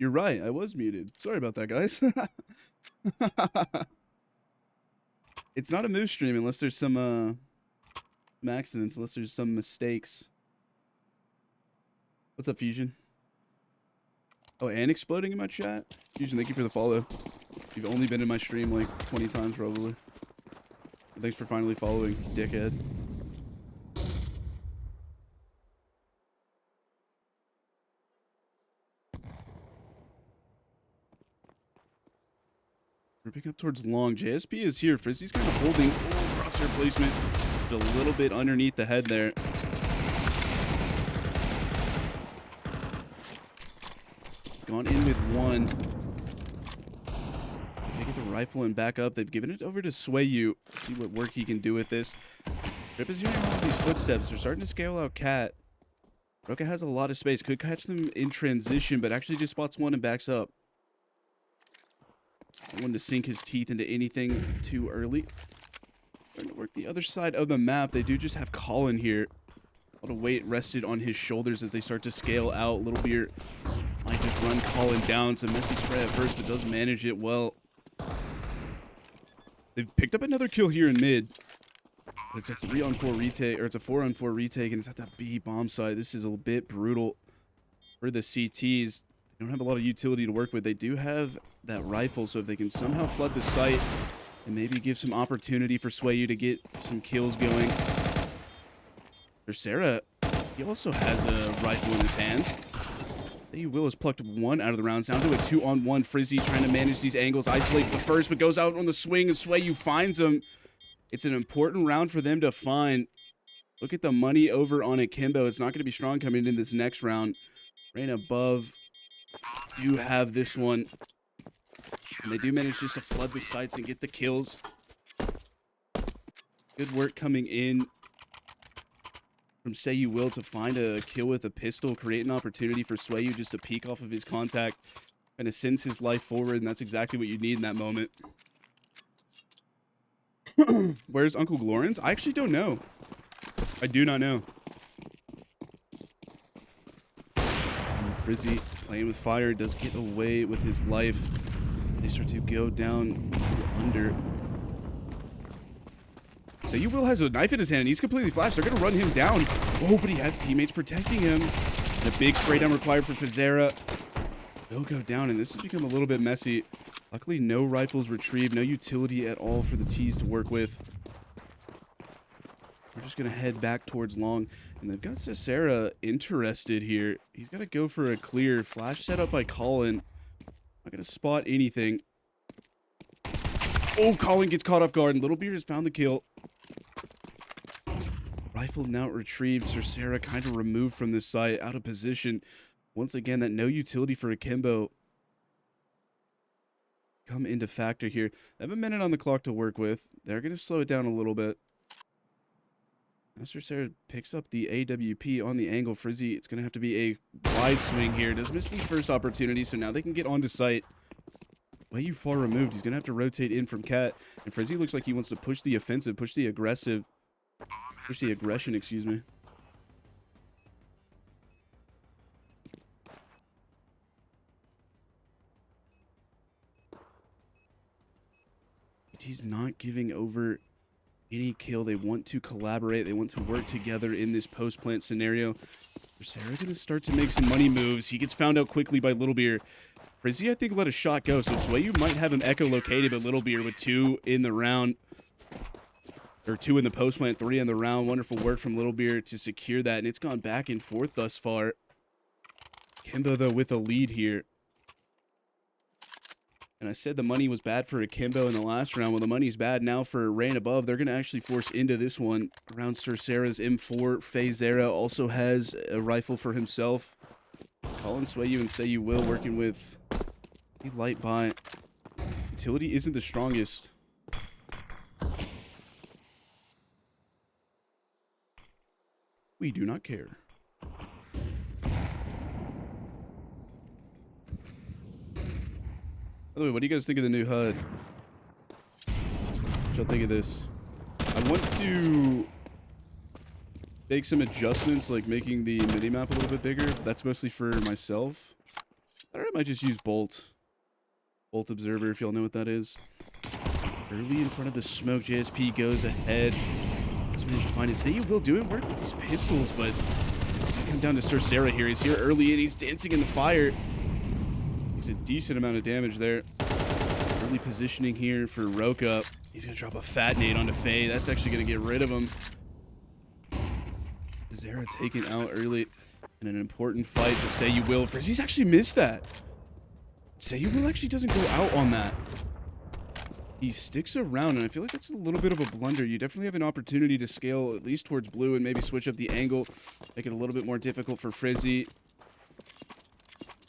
You're right. I was muted. Sorry about that, guys. It's not a moose stream unless there's some accidents, unless there's some mistakes. What's up, Fusion? Oh, and exploding in my chat? Fusion, thank you for the follow. You've only been in my stream like 20 times, probably. Thanks for finally following, dickhead. We're picking up towards long. JSP is here. Frizzy's kind of holding crosshair placement a little bit underneath the head there. Gone in with one. They get the rifle and back up. They've given it over to Swayu. See what work he can do with this. Rip is hearing all of these footsteps. They're starting to scale out Cat. Roka has a lot of space. Could catch them in transition, but actually just spots one and backs up. I wanted to sink his teeth into anything too early. Starting to work the other side of the map. They do just have Colin here. A lot of weight rested on his shoulders as they start to scale out. Little Beer might just run Colin down. It's a messy spray at first, but does manage it well. They've picked up another kill here in mid. But it's a 3-on-4 retake, or it's a 4-on-4 retake, and it's at that B bomb site. This is a bit brutal for the CTs. They don't have a lot of utility to work with. They do have that rifle, so if they can somehow flood the site and maybe give some opportunity for Swayu to get some kills going. For Sarah, he also has a rifle in his hands. Will has plucked one out of the rounds, down to a 2-on-1. Frizzy trying to manage these angles, isolates the first, but goes out on the swing, and Swayu finds him. It's an important round for them to find. Look at the money over on Akimbo. It's not going to be strong coming in this next round. Rain above do have this one. And they do manage just to flood the sites and get the kills. Good work coming in from Will to find a kill with a pistol, create an opportunity for Swayu just to peek off of his contact, kind of sends his life forward, and that's exactly what you need in that moment. Where's Uncle Glorens? I actually don't know. I do not know. And Frizzy playing with fire does get away with his life. They start to go down under. So Will has a knife in his hand, and he's completely flashed. They're going to run him down. Oh, but he has teammates protecting him. And a big spray down required for Fizera. They'll go down, and this has become a little bit messy. Luckily, no rifles retrieved, no utility at all for the T's to work with. We're just going to head back towards long, and they've got Cesara interested here. He's got to go for a clear. Flash set up by Colin. Not going to spot anything. Oh, Colin gets caught off guard, and Little Beard has found the kill. Rifle now retrieved. Cesara kind of removed from this site, out of position. Once again, that no utility for Akimbo come into factor here. They have a minute on the clock to work with. They're going to slow it down a little bit. Master Sarah picks up the AWP on the angle. Frizzy, it's going to have to be a wide swing here. Does miss the first opportunity, so now they can get onto site. Way you far removed. He's going to have to rotate in from Cat. And Frizzy looks like he wants to push the offensive, push the aggressive, push the aggression, excuse me. He's not giving over any kill. They want to collaborate. They want to work together in this post-plant scenario. Sarah going to start to make some money moves. He gets found out quickly by Little Beer. Frizzy, I think, let a shot go. So Swayu might have him echo-located, but Little Beer with 2 in the round. Or 2 in the post-plant, 3 in the round. Wonderful work from Little Beer to secure that. And it's gone back and forth thus far. Akimbo, though, with a lead here. And I said the money was bad for Akimbo in the last round. Well, the money's bad now for Rain Above. They're going to actually force into this one around Sir Sarah's M4. Fazera also has a rifle for himself. Colin, Swayu, and Will working with a light buy. Utility isn't the strongest. We do not care. By the way, what do you guys think of the new HUD? What y'all think of this? I want to make some adjustments, like making the minimap a little bit bigger. That's mostly for myself. I might just use Bolt. Bolt Observer, if y'all know what that is. Early in front of the smoke, JSP goes ahead. Let's manage to find it. Say you will do it. Work with these pistols, but come down to Sorcera here. He's here early and he's dancing in the fire. He's a decent amount of damage there. Early positioning here for Roka. He's going to drop a fat nade onto Faye. That's actually going to get rid of him. Zera taken out early in an important fight for Say You Will. Frizzy's actually missed that. Say You Will actually doesn't go out on that. He sticks around, and I feel like that's a little bit of a blunder. You definitely have an opportunity to scale at least towards blue and maybe switch up the angle, make it a little bit more difficult for Frizzy.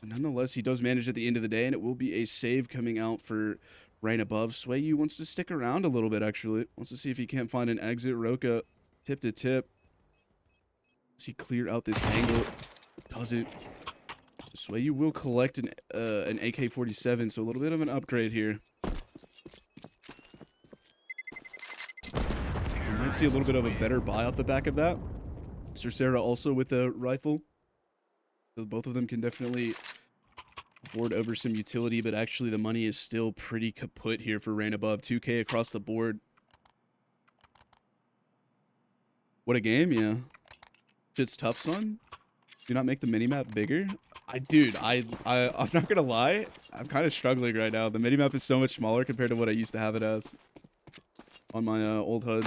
But nonetheless, he does manage at the end of the day, and it will be a save coming out for Rain Above. Swayu wants to stick around a little bit, actually. Wants to see if he can't find an exit. Roka, tip to tip. Does he clear out this angle? Doesn't. Swayu will collect an AK-47, so a little bit of an upgrade here. We might see a little bit of a better buy off the back of that. Sorcera also with a rifle. So both of them can definitely afford over some utility, but actually the money is still pretty kaput here for Rain Above. 2K across the board. What a game, yeah. Shit's tough, son. Do not make the minimap bigger. Dude, I'm not gonna lie. I'm kind of struggling right now. The minimap is so much smaller compared to what I used to have it as on my old HUD.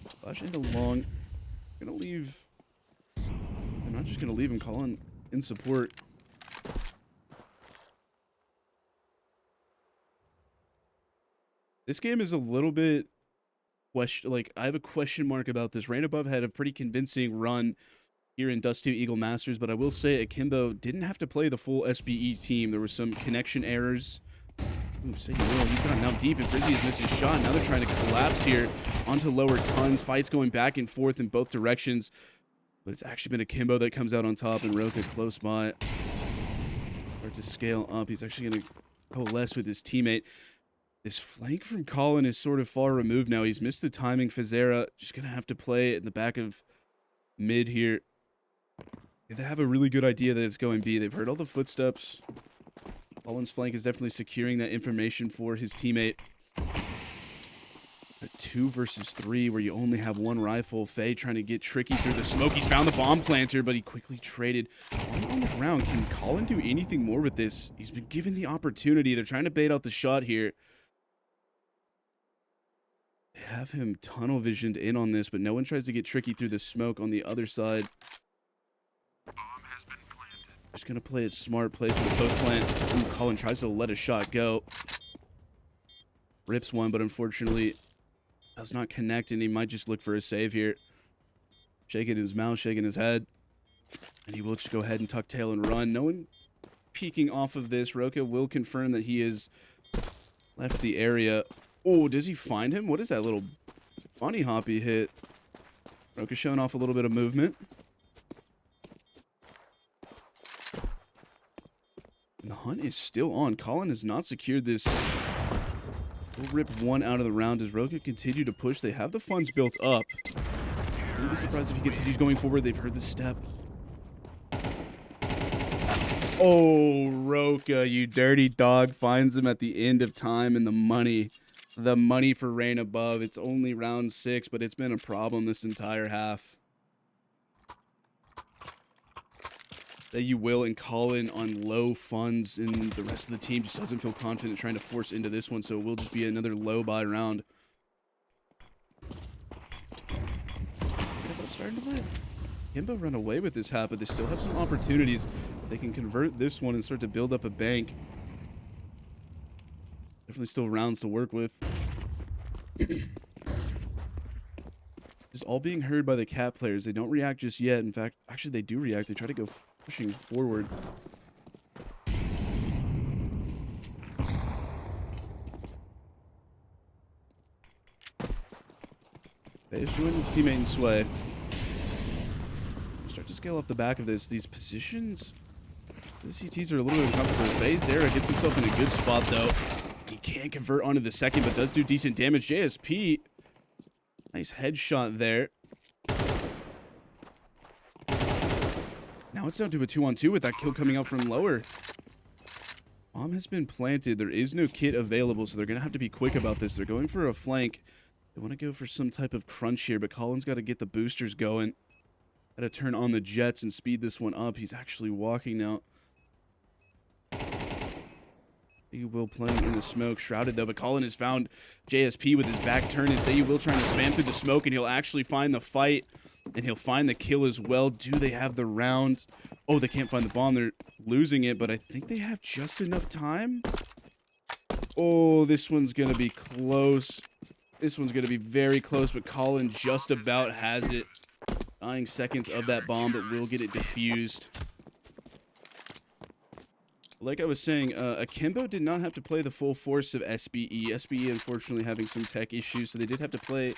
Flash into long. I'm gonna leave. I'm not just gonna leave him calling in support. This game is a little bit like, I have a question mark about this. Rain Above had a pretty convincing run here in Dust 2 Eagle Masters, but I will say Akimbo didn't have to play the full SBE team. There were some connection errors. Ooh, say you will. He's got now deep, and Frizzy has missed his shot. Now they're trying to collapse here onto lower tons. Fights going back and forth in both directions, but it's actually been Akimbo that comes out on top, and Roka close by. Start to scale up. He's actually going to coalesce with his teammate. This flank from Colin is sort of far removed now. He's missed the timing. Fizera just going to have to play in the back of mid here. They have a really good idea that it's going B. They've heard all the footsteps. Colin's flank is definitely securing that information for his teammate. A 2 versus 3 where you only have one rifle. Faye trying to get tricky through the smoke. He's found the bomb planter, but he quickly traded. On the ground, can Colin do anything more with this? He's been given the opportunity. They're trying to bait out the shot here. They have him tunnel visioned in on this, but no one tries to get tricky through the smoke on the other side. Just gonna play it smart, play for the post plant. Ooh, Colin tries to let a shot go. Rips one, but unfortunately does not connect, and he might just look for a save here. Shaking his mouth, shaking his head. And he will just go ahead and tuck tail and run. No one peeking off of this. Roka will confirm that he has left the area. Oh, does he find him? What is that little bunny hop he hit? Roka showing off a little bit of movement. And the hunt is still on. Colin has not secured this. We'll rip one out of the round as Roka continue to push. They have the funds built up. Wouldn't be surprised if he continues going forward. They've heard the step. Oh, Roka, you dirty dog, finds him at the end of time, and the money. The money for Rain Above. It's only round 6, but it's been a problem this entire half. That you will, and Colin on low funds, and the rest of the team just doesn't feel confident trying to force into this one, so it will just be another low buy round. Starting to let Akimbo run away with this half, but they still have some opportunities. They can convert this one and start to build up a bank. Definitely still rounds to work with. Is all being heard by the cat players. They don't react just yet. In fact, actually they do react. They try to go pushing forward. Faye's doing his teammate in Sway. Start to scale off the back of this. These positions, the CTs are a little bit uncomfortable. Faye Zera gets himself in a good spot though. He can't convert onto the second, but does do decent damage. JSP, nice headshot there. Now it's down to a 2-on-2 with that kill coming out from lower. Bomb has been planted. There is no kit available, so they're going to have to be quick about this. They're going for a flank. They want to go for some type of crunch here, but Colin's got to get the boosters going. Got to turn on the jets and speed this one up. He's actually walking now. Say You Will playing in the smoke. Shrouded, though, but Colin has found JSP with his back turned, and Say You Will trying to spam through the smoke, and he'll actually find the fight, and he'll find the kill as well. Do they have the round? Oh, they can't find the bomb. They're losing it, but I think they have just enough time. Oh, this one's going to be close. This one's going to be very close, but Colin just about has it. Dying seconds of that bomb, but will get it defused. Like I was saying, Akimbo did not have to play the full force of SBE. SBE, unfortunately, having some tech issues, so they did have to play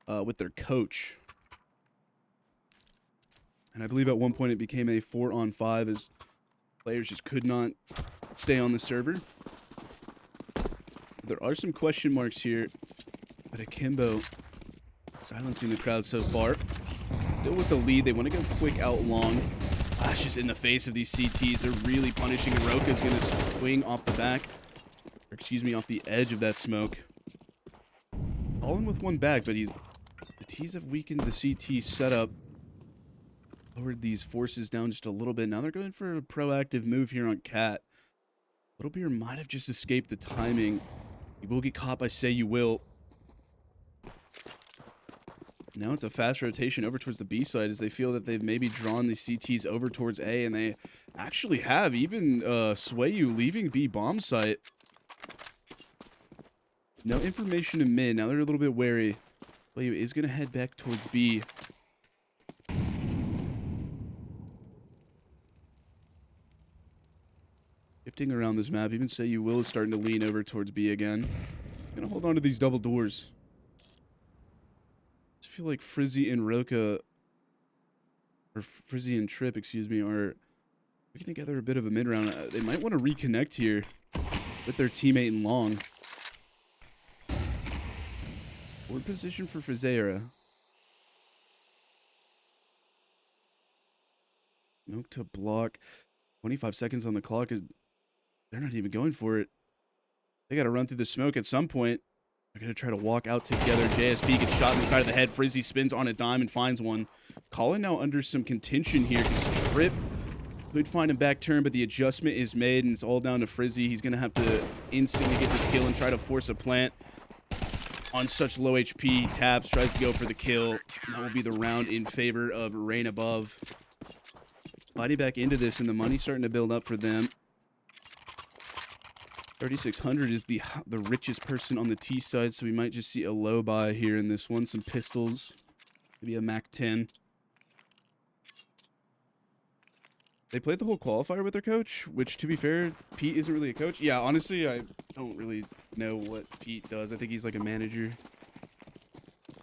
with their coach. And I believe at one point it became a 4-on-5 as players just could not stay on the server. There are some question marks here, but Akimbo silencing the crowd so far. Still with the lead. They want to go quick out long. Flashes in the face of these CTs. They're really punishing. Roka's going to swing off the back. Or excuse me, off the edge of that smoke. All in with one back, but the T's have weakened the CT setup. Lowered these forces down just a little bit. Now they're going for a proactive move here on Cat. Little Beer might have just escaped the timing. He will get caught by Say You Will. Now it's a fast rotation over towards the B side as they feel that they've maybe drawn the CTs over towards A, and they actually have. Even Swayu leaving B bomb site. No information in mid. Now they're a little bit wary. Swayu is going to head back towards B. Shifting around this map. Even Say You Will is starting to lean over towards B again. Going to hold on to these double doors. I feel like Frizzy and Roka, or Frizzy and Trip, excuse me, are working together a bit of a mid-round. They might want to reconnect here with their teammate in long. Forward position for Frizera. Smoke to block. 25 seconds on the clock. They're not even going for it. They got to run through the smoke at some point. They're going to try to walk out together. JSP gets shot in the side of the head. Frizzy spins on a dime and finds one. Colin now under some contention here because Trip could find him back turn, but the adjustment is made, and it's all down to Frizzy. He's going to have to instantly get this kill and try to force a plant on such low HP. Tabs tries to go for the kill. That will be the round in favor of Rain Above. Fighting back into this, and the money's starting to build up for them. 3,600 is the richest person on the T side, so we might just see a low buy here in this one. Some pistols, maybe a MAC-10. They played the whole qualifier with their coach, which, to be fair, Pete isn't really a coach. Yeah, honestly, I don't really know what Pete does. I think he's like a manager.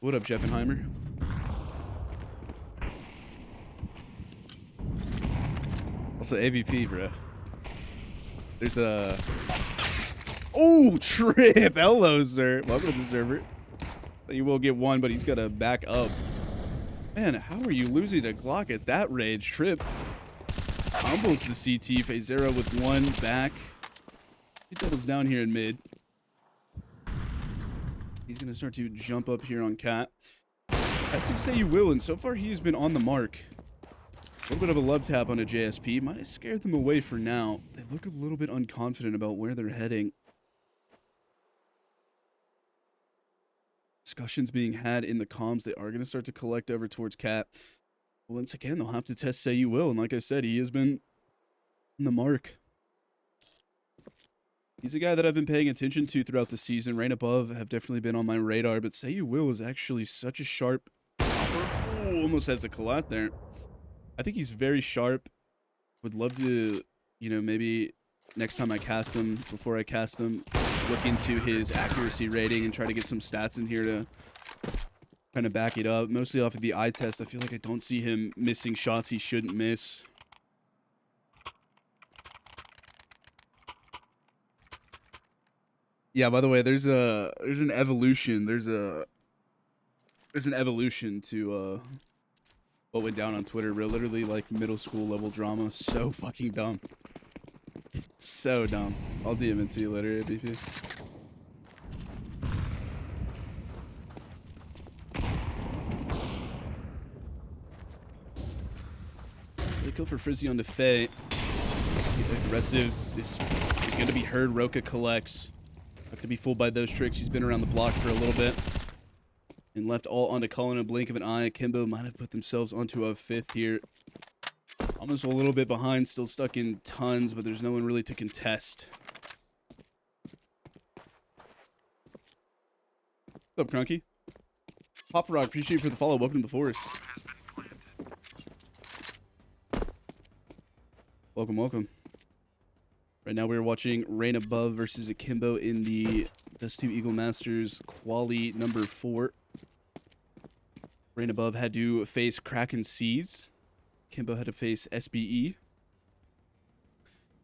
What up, Jeffenheimer? Also, AVP, bro. There's a... Oh, Trip! Hello, sir. Welcome to the server. You will get one, but he's got to back up. Man, how are you losing a Glock at that range? Trip humbles the CT. Phasera with one back. He doubles down here in mid. He's going to start to jump up here on Cat. Has to Say You Will, and so far he has been on the mark. A little bit of a love tap on a JSP. Might have scared them away for now. They look a little bit unconfident about where they're heading. Discussions being had in the comms. They are going to start to collect over towards Cat. Once again, they'll have to test Say You Will. And like I said, he has been on the mark. He's a guy that I've been paying attention to throughout the season. Rain Above have definitely been on my radar. But Say You Will is actually such a sharp... Oh, almost has the collat there. I think he's very sharp. Would love to, you know, maybe next time I cast him, before I cast him, look into his accuracy rating and try to get some stats in here to kind of back it up. Mostly off of the eye test. I feel like I don't see him missing shots he shouldn't miss. Yeah, by the way, there's an evolution. There's an evolution to what went down on Twitter, bro. Literally like middle school level drama. So fucking dumb. So dumb. I'll DM it to you later, ABP. Really kill for Frizzy on the Faye. Aggressive. This is going to be heard. Roka collects. Not going to be fooled by those tricks. He's been around the block for a little bit. And left all onto Colin in a blink of an eye. Akimbo might have put themselves onto a 5th here. Almost a little bit behind. Still stuck in tons, but there's no one really to contest. What's up, Crunky? Papa Rock, appreciate you for the follow. Welcome to the forest. Welcome, welcome. Right now we're watching Rain Above versus Akimbo in the Dust 2 Eagle Masters Quali number 4. Rain Above had to face Kraken Seas. Akimbo had to face SBE.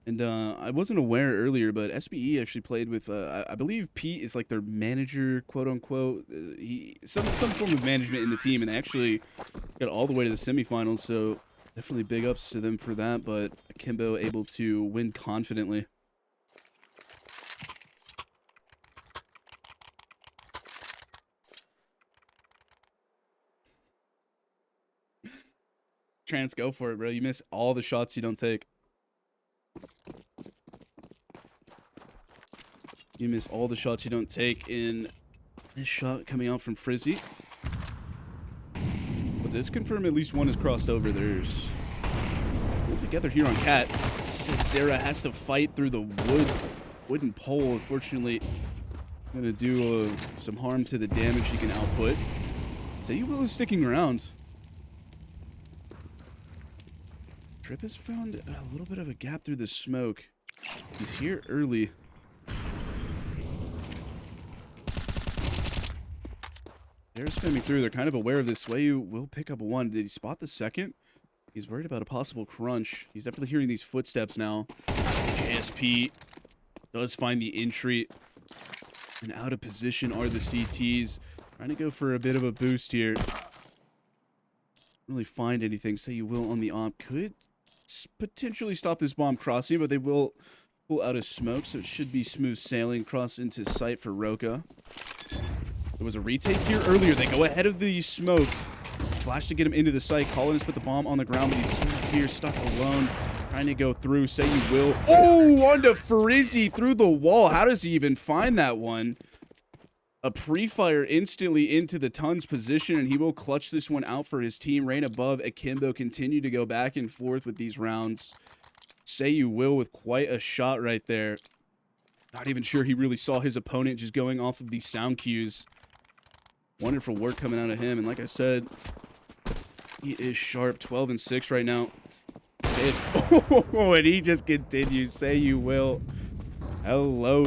And I wasn't aware earlier, but SBE actually played with, I believe Pete is like their manager, quote unquote. Some form of management in the team, and they actually got all the way to the semifinals, so definitely big ups to them for that, but Akimbo able to win confidently. Trance, go for it, bro. You miss all the shots you don't take. You miss all the shots you don't take in this shot coming out from Frizzy. But this confirm at least one is crossed over. There's all together here on Cat. Sarah has to fight through the wooden pole. Unfortunately, gonna do some harm to the damage he can output. So you will is sticking around. Trip has found a little bit of a gap through the smoke. He's here early. They're spamming through. They're kind of aware of this. Swayu will pick up one. Did he spot the second? He's worried about a possible crunch. He's definitely hearing these footsteps now. JSP does find the entry. And out of position are the CTs. Trying to go for a bit of a boost here. Don't really find anything. Say you will on the op. Could potentially stop this bomb crossing, but they will pull out a smoke, so it should be smooth sailing across into sight for Roka. There was a retake here earlier. They go ahead of the smoke. Flash to get him into the site. Collins put the bomb on the ground, but he's here stuck alone. Trying to go through. Say you will. Oh, onto Frizzy through the wall. How does he even find that one? A pre-fire instantly into the Tons position, and he will clutch this one out for his team. Rain Above. Akimbo continue to go back and forth with these rounds. Say you will with quite a shot right there. Not even sure he really saw his opponent just going off of these sound cues. Wonderful work coming out of him, and like I said, he is sharp. 12 and 6 right now. Oh, and he just continues. Say you will. Hello.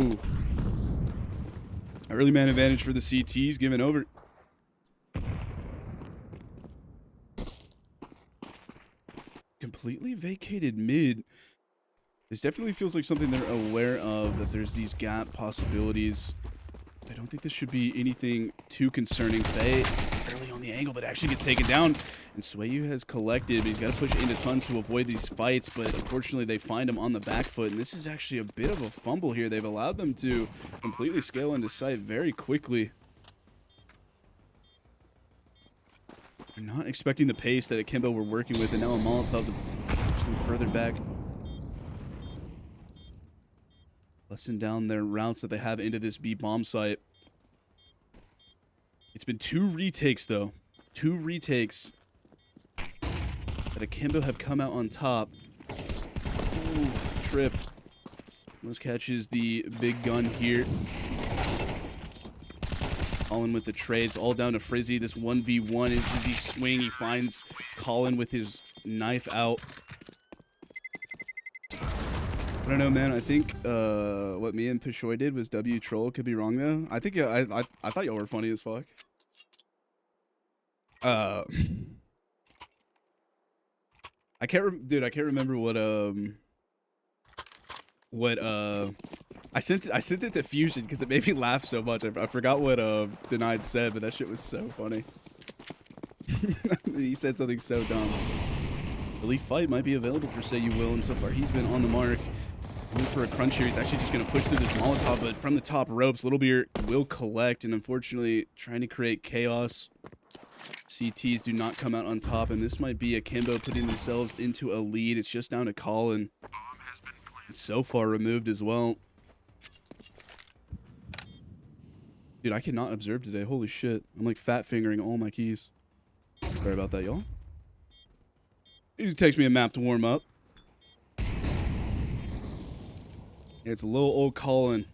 Early man advantage for the CTs, given over. Completely vacated mid. This definitely feels like something they're aware of, that there's these gap possibilities. I don't think this should be anything too concerning. Faye early on the angle, but actually gets taken down. And Swayu has collected, but he's got to push into Tons to avoid these fights. But unfortunately, they find him on the back foot. And this is actually a bit of a fumble here. They've allowed them to completely scale into sight very quickly. They're not expecting the pace that Akimbo were working with. And now a Molotov to push them further back. Lessen down their routes that they have into this B bomb site. It's been 2 retakes, though. 2 retakes that Akimbo have come out on top. Ooh, Trip. Almost catches the big gun here. Colin with the trades, all down to Frizzy. This 1v1 is Frizzy swing. He finds Colin with his knife out. I don't know, man. I think what me and Pishoy did was W troll. Could be wrong though. I think I thought y'all were funny as fuck. I can't remember what I sent it to Fusion because it made me laugh so much. I forgot what Denied said, but that shit was so funny. He said something so dumb. Elite fight might be available for Say You Will, and so far he's been on the mark. Looking for a crunch here. He's actually just going to push through this Molotov, but from the top ropes, Little Beer will collect, and unfortunately trying to create chaos. CTs do not come out on top, and this might be Akimbo putting themselves into a lead. It's just down to Colin. So far removed as well. Dude, I cannot observe today. Holy shit. I'm like fat fingering all my keys. Sorry about that, y'all. It takes me a map to warm up. It's little old Colin.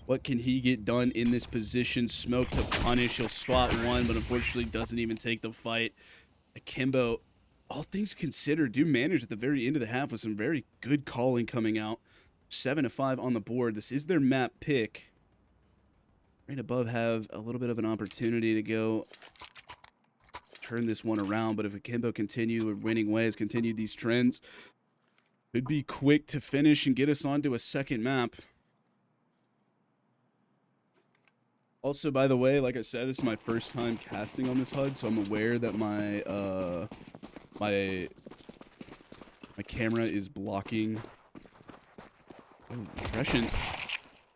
What can he get done in this position? Smoke to punish. He'll spot one, but unfortunately doesn't even take the fight. Akimbo, all things considered, do manage at the very end of the half with some very good calling coming out. 7-5 on the board. This is their map pick. Right above have a little bit of an opportunity to go turn this one around, but if Akimbo continue winning ways, continue these trends, could be quick to finish and get us onto a second map. Also, by the way, like I said, this is my first time casting on this HUD, so I'm aware that my camera is blocking. Oh, impression.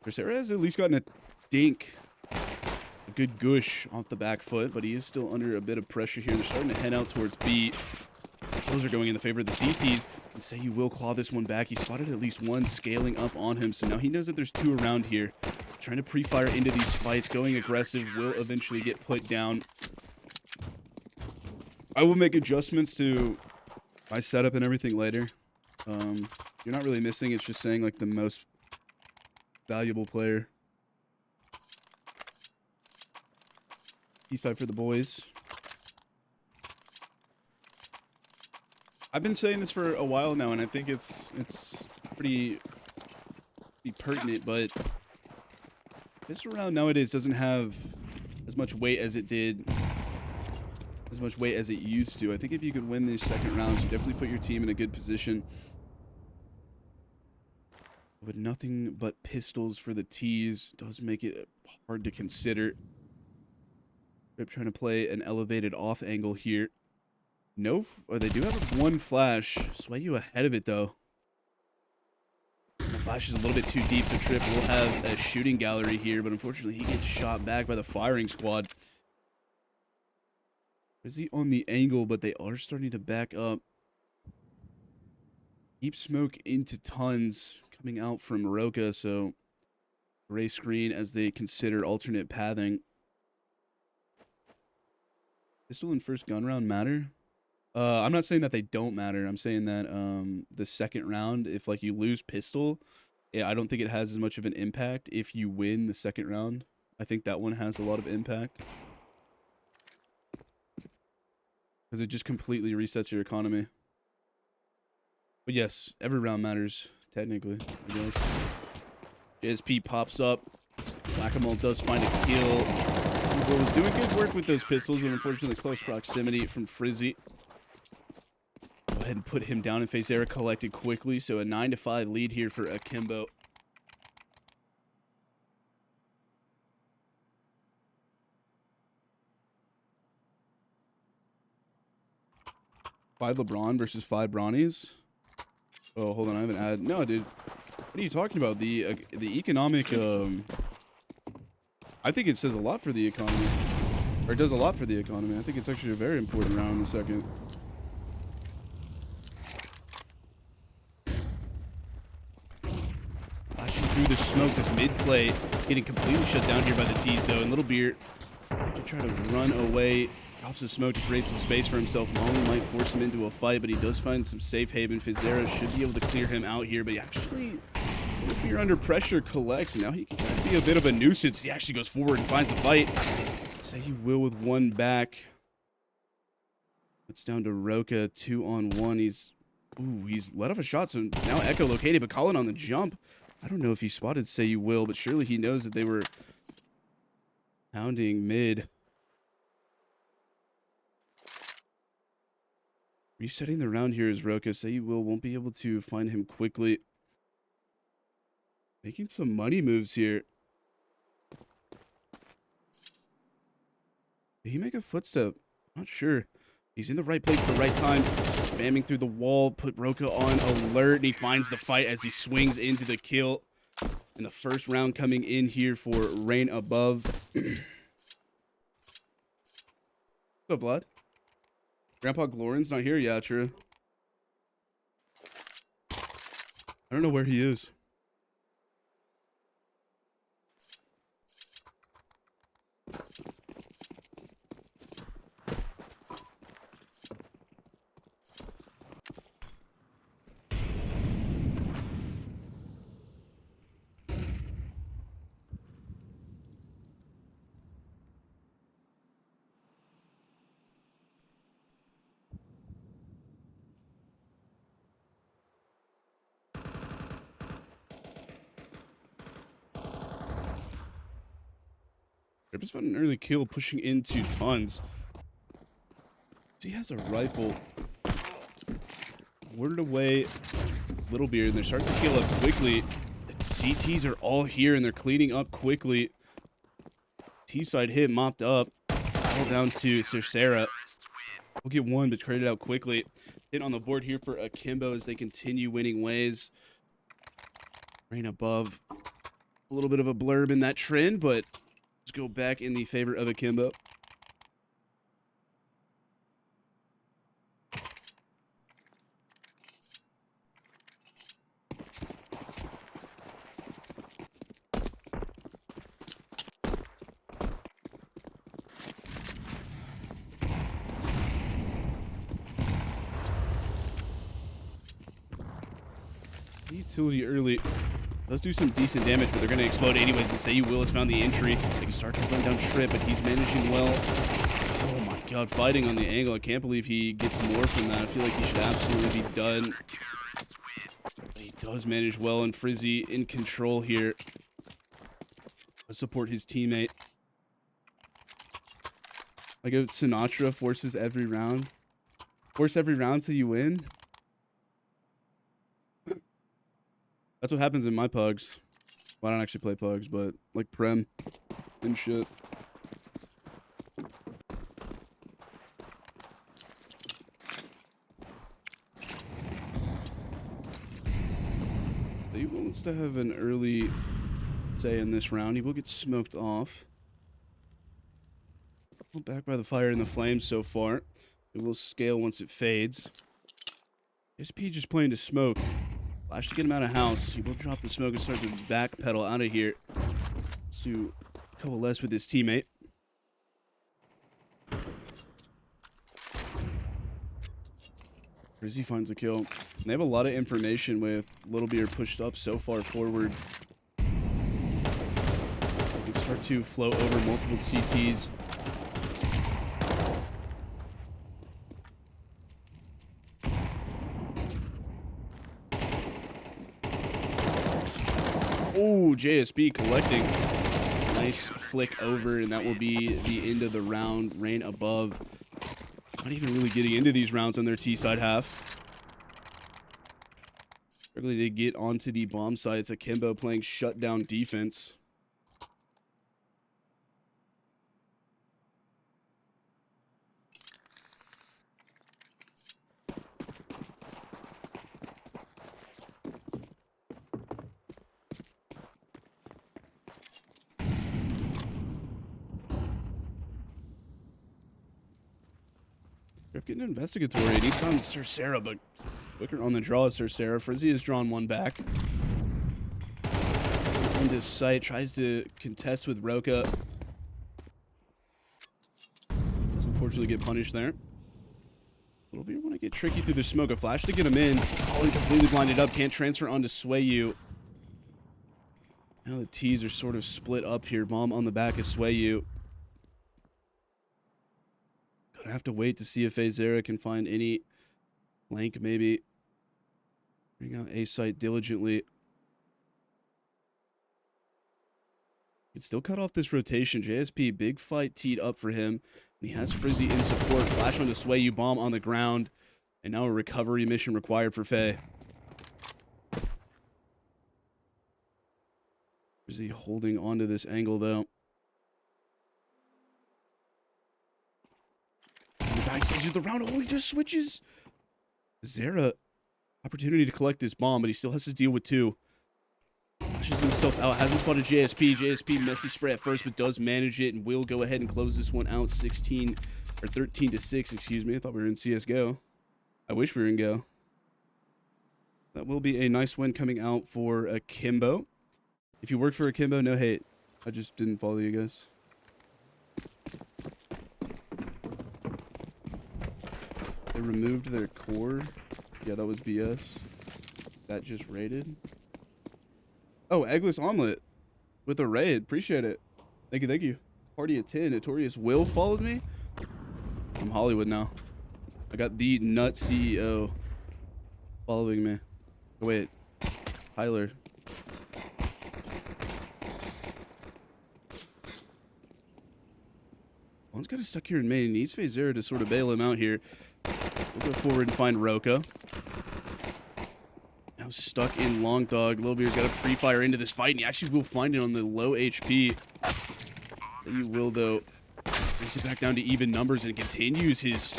Crisera has at least gotten a dink. A good gush off the back foot, but he is still under a bit of pressure here. They're starting to head out towards B. Those are going in the favor of the CTs. And Say You Will claw this one back. He spotted at least one scaling up on him, so now he knows that there's two around here. Trying to pre-fire into these fights, going aggressive, will eventually get put down. I will make adjustments to my setup and everything later. You're not really missing. It's just saying like the most valuable player. East side for the boys. I've been saying this for a while now, and I think it's pretty pertinent, but this round nowadays doesn't have as much weight as it did, as much weight as it used to. I think if you could win these second rounds, you definitely put your team in a good position. With nothing but pistols for the T's, does make it hard to consider. Rip trying to play an elevated off angle here. No, or they do have one flash. Sway You ahead of it though. The flash is a little bit too deep, so Trip will have a shooting gallery here, but unfortunately he gets shot back by the firing squad. Is he on the angle, but they are starting to back up. Deep smoke into tons coming out from Roka, so gray screen as they consider alternate pathing. Pistol and first gun round matter? I'm not saying that they don't matter. I'm saying that the second round, if like you lose pistol, yeah, I don't think it has as much of an impact if you win the second round. I think that one has a lot of impact. Because it just completely resets your economy. But yes, every round matters, technically, I guess. JSP pops up. Whack-a-mole does find a kill. Steve was doing good work with those pistols, but unfortunately close proximity from Frizzy. Go ahead and put him down, and Phasera collected quickly, so a 9-5 lead here for Akimbo. Five LeBron versus 5 Bronnies. Oh, hold on, I haven't added. No, dude. What are you talking about? The economic, I think it says a lot for the economy. Or it does a lot for the economy. I think it's actually a very important round in the second. Flashing through the smoke, this mid play getting completely shut down here by the T's though. And Little Beer to try to run away. Drops the smoke to create some space for himself. Molly might force him into a fight, but he does find some safe haven. Fizera should be able to clear him out here, but he actually, if you're under pressure, collects. And now he can be a bit of a nuisance. He actually goes forward and finds a fight. Say He Will with one back. It's down to Roka, 2-on-1. He's let off a shot, so now Echo located, but Colin on the jump. I don't know if he spotted Say You Will, but surely he knows that they were pounding mid. Resetting the round here is Roka. Say You Will won't be able to find him quickly. Making some money moves here. Did he make a footstep? Not sure. He's in the right place at the right time. Spamming through the wall, put Roka on alert, and he finds the fight as he swings into the kill. And the first round coming in here for Rain Above. What's up, Vlad? Grandpa Glorin's not here? Yeah, true. I don't know where he is. Ripper's found an early kill pushing into tons. He has a rifle. Worded away Littlebeard, and they're starting to heal up quickly. The CTs are all here, and they're cleaning up quickly. T-side hit, mopped up. All down to Cercera. We'll get one, but traded out quickly. Hit on the board here for Akimbo as they continue winning ways. Rain Above. A little bit of a blurb in that trend, but let's go back in the favor of Akimbo. Utility early does do some decent damage, but they're going to explode anyways. And Say Will has found the entry. They can start to run down Trip, but he's managing well. Oh my god, fighting on the angle. I can't believe he gets more from that. I feel like he should absolutely be done. He does manage well, and Frizzy in control here. Support his teammate. Like a Sinatra forces every round. Force every round till you win. That's what happens in my pugs. Well, I don't actually play pugs, but like Prem and shit. He wants to have an early say in this round. He will get smoked off. Back by the fire and the flames so far. It will scale once it fades. SP just playing to smoke. Flash to get him out of house. He will drop the smoke and start to backpedal out of here. Let's do coalesce with his teammate. Rizzy finds a kill. And they have a lot of information with Littlebeard pushed up so far forward. They can start to flow over multiple CTs. Oh, JSB collecting. Nice flick over, and that will be the end of the round. Rain Above. Not even really getting into these rounds on their T-side half. Struggling to get onto the bomb side. It's Akimbo playing shutdown defense. They're getting investigatory, and he's found Cercera, but quicker on the draw is Cercera. Frizzy has drawn one back. Into sight, tries to contest with Roka. Does unfortunately get punished there. Littlebeard want to get tricky through the smoke. A flash to get him in. Oh, he completely blinded up. Can't transfer onto Swayu. Now the T's are sort of split up here. Bomb on the back of Swayu. Gonna have to wait to see if Azera can find any flank, maybe. Bring out A site diligently. Can still cut off this rotation. JSP, big fight teed up for him. And he has Frizzy in support. Flash onto Swayu, bomb on the ground. And now a recovery mission required for Faye. Frizzy holding onto this angle, though. Spike stages the round. Oh, he just switches. Zera, opportunity to collect this bomb, but he still has to deal with 2. Flashes himself out, hasn't spotted JSP. JSP messy spray at first, but does manage it and will go ahead and close this one out 16 or 13 to 6, excuse me. I thought we were in CSGO. I wish we were in Go. That will be a nice win coming out for Akimbo. If you work for Akimbo, no hate. I just didn't follow you guys. They removed their core. Yeah, that was BS. That just raided. Oh, eggless omelet with a raid. Appreciate it. Thank you, thank you. Party of 10. Notorious Will followed me. I'm Hollywood now. I got the nut CEO following me. Oh, wait. Tyler. One's got stuck here in main. He needs Phase Zero to sort of bail him out here. We'll go forward and find Roka. Now stuck in Long Dog. Little Beard got a pre-fire into this fight, and he actually will find it on the low HP. He will, though, brings it back down to even numbers and continues his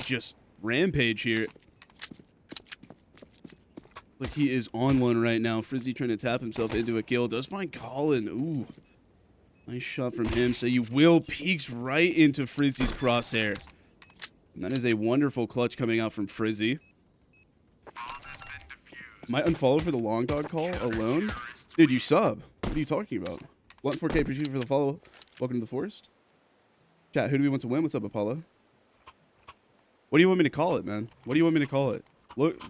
just rampage here. Like he is on one right now. Frizzy trying to tap himself into a kill. Does find Colin. Ooh. Nice shot from him. So you will peeks right into Frizzy's crosshair. And that is a wonderful clutch coming out from Frizzy. Might unfollow for the long dog call alone? Dude, you sub. What are you talking about? Blunt 4K, appreciate you for the follow. Welcome to the forest. Chat, who do we want to win? What's up, Apollo? What do you want me to call it, man? What do you want me to call it? Look.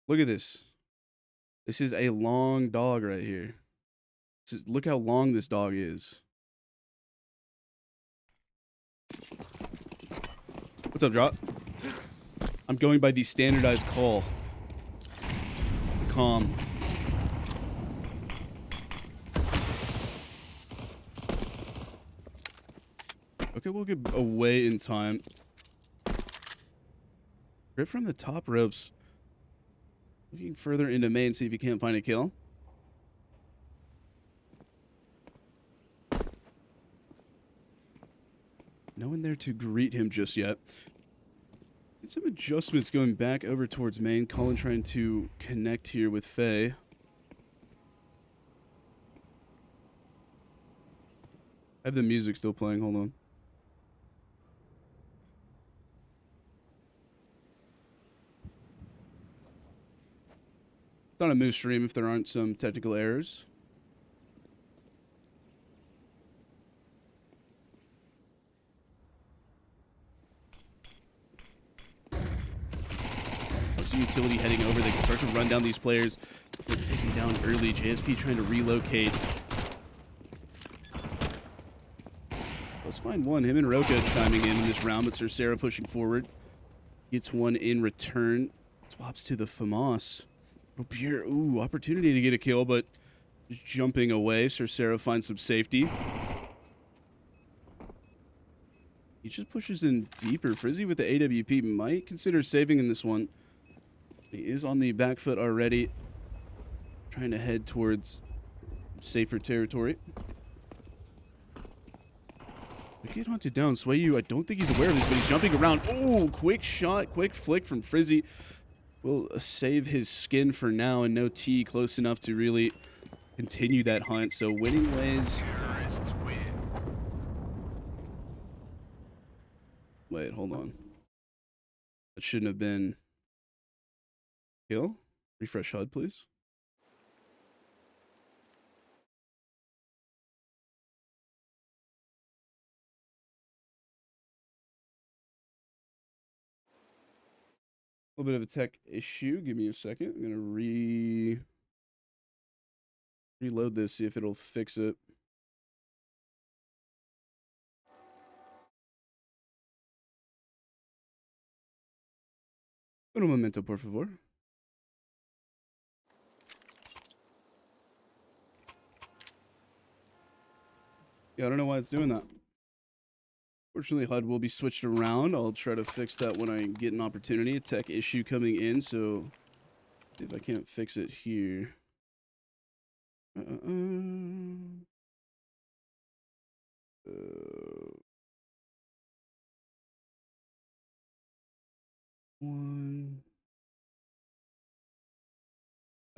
Look at this. This is a long dog right here. Look how long this dog is. What's up, Drop? I'm going by the standardized call. Calm. Okay, we'll get away in time. Grip from the top ropes. Looking further into main, see if you can't find a kill. No one there to greet him just yet. Get some adjustments going back over towards main. Colin trying to connect here with Faye. I have the music still playing. Hold on. It's not a moose stream if there aren't some technical errors. Utility heading over. They can start to run down these players. They're taking down early. JSP trying to relocate. Let's find one. Him and Roka chiming in this round, but Sarah pushing forward. Gets one in return. Swaps to the FAMAS. Ropier, ooh, opportunity to get a kill, but just jumping away. Sarah finds some safety. He just pushes in deeper. Frizzy with the AWP might consider saving in this one. He is on the back foot already, trying to head towards safer territory. We get hunted down. Swayu, I don't think he's aware of this, but he's jumping around. Oh, quick shot, quick flick from Frizzy. Will save his skin for now, and no T close enough to really continue that hunt. So winning ways. Wait, hold on. That shouldn't have been. Kill? Refresh HUD, please. A little bit of a tech issue. Give me a second. I'm gonna reload this, see if it'll fix it. Un momento, por favor. Yeah, I don't know why it's doing that. Fortunately, HUD will be switched around. I'll try to fix that when I get an opportunity. A tech issue coming in, so see if I can't fix it here.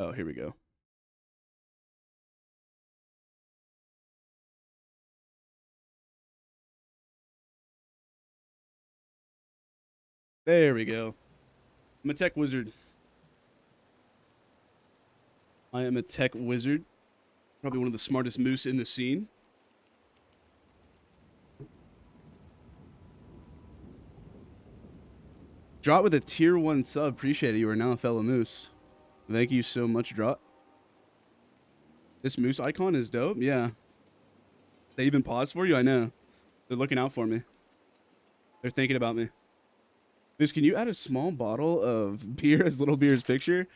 Oh, here we go. There we go. I'm a tech wizard. I am a tech wizard. Probably one of the smartest moose in the scene. Drop with a tier 1 sub. Appreciate it. You are now a fellow moose. Thank you so much, Drop. This moose icon is dope. Yeah. They even paused for you? I know. They're looking out for me. They're thinking about me. Moose, can you add a small bottle of beer as Little Beer's picture?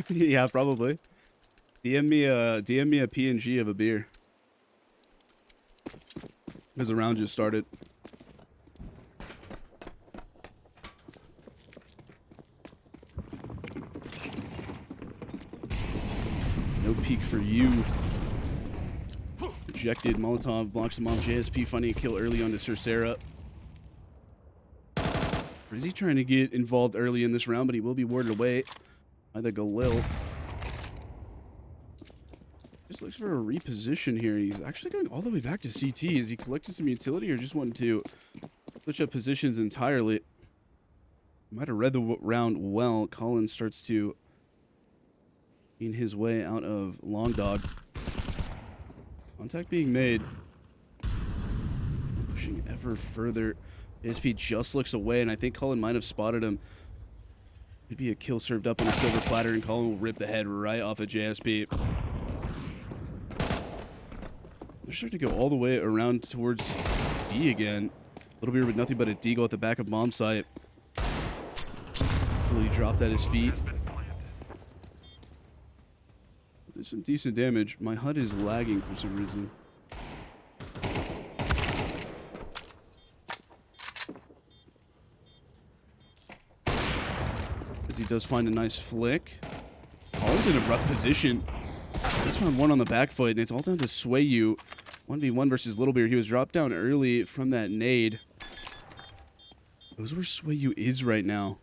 Yeah, probably. DM me a PNG of a beer. Because the round just started. No peek for you. Rejected. Molotov blocks the mom. JSP finding a kill early onto Cercera. Or is he trying to get involved early in this round, but he will be warded away by the Galil. Just looks for a reposition here. He's actually going all the way back to CT. Is he collecting some utility or just wanting to switch up positions entirely? Might have read the round well. Colin starts to gain his way out of Long Dog. Contact being made. Pushing ever further. ASP just looks away, and I think Colin might have spotted him. Could be a kill served up on a silver platter, and Colin will rip the head right off of JSP. They're starting to go all the way around towards D again. Little Beer with nothing but a deagle at the back of bomb site. Really dropped at his feet. Did some decent damage. My HUD is lagging for some reason. As he does find a nice flick. Colin's in a rough position. This found one on the back foot, and it's all down to Swayu. 1v1 versus Little Beer. He was dropped down early from that nade. Those where Swayu is right now.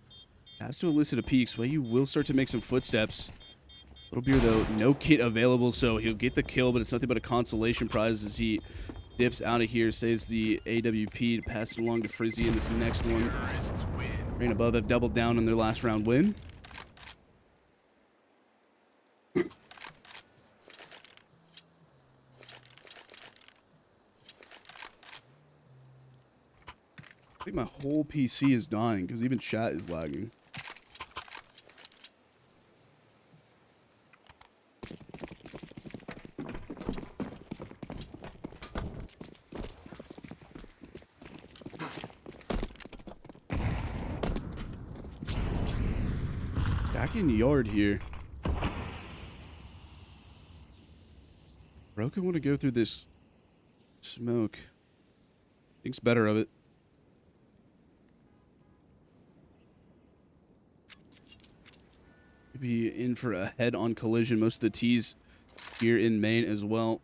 Has to elicit a peek. Swayu will start to make some footsteps. Little Beer, though, no kit available, so he'll get the kill, but it's nothing but a consolation prize as he dips out of here, saves the AWP to pass it along to Frizzy in this next one. Rain Above have doubled down on their last round win. I think my whole PC is dying because even chat is lagging. Stacking yard here. Broken want to go through this smoke. Thinks better of it. Be in for a head-on collision. Most of the T's here in main as well.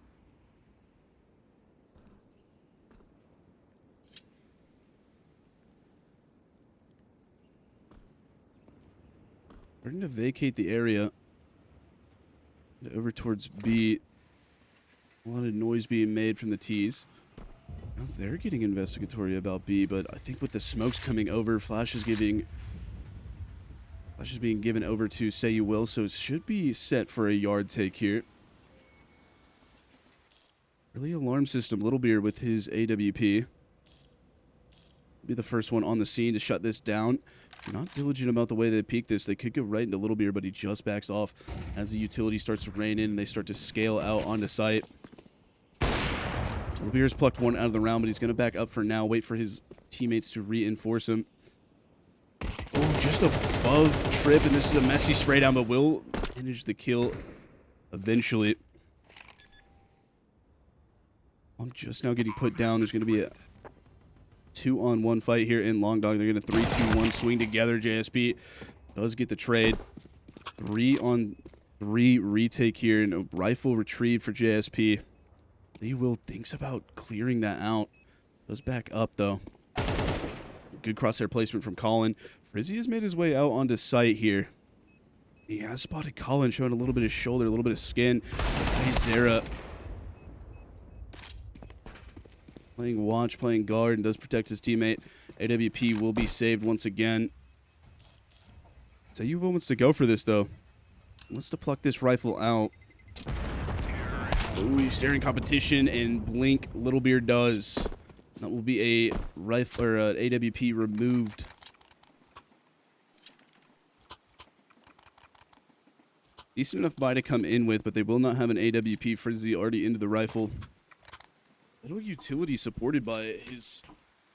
Starting to vacate the area. Over towards B. A lot of noise being made from the T's. Now they're getting investigatory about B, but I think with the smokes coming over, Flash is being given over to Say You Will, so it should be set for a yard take here. Early alarm system, Little Beer with his AWP. Be the first one on the scene to shut this down. They're not diligent about the way they peek this. They could go right into Little Beer, but he just backs off as the utility starts to rain in and they start to scale out onto site. Little Beer's plucked one out of the round, but he's going to back up for now, wait for his teammates to reinforce him. Oh, just above trip, and this is a messy spray down, but will manage the kill eventually. I'm just now getting put down. There's going to be a 2-on-1 fight here in Long Dog. They're going to 3-2-1 swing together. JSP does get the trade. 3-on-3 retake here, and a rifle retrieve for JSP. Lee Will thinks about clearing that out. Goes back up, though. Good crosshair placement from Colin. Frizzy has made his way out onto site here. He has spotted Colin, showing a little bit of shoulder, a little bit of skin. Zera playing watch, playing guard, and does protect his teammate. AWP will be saved once again. So you wants to go for this, though. Wants to pluck this rifle out. Ooh, staring competition, and blink Littlebeard does. That will be a rifle or AWP removed. Decent enough buy to come in with, but they will not have an AWP. Frizzy already into the rifle. Little utility supported by his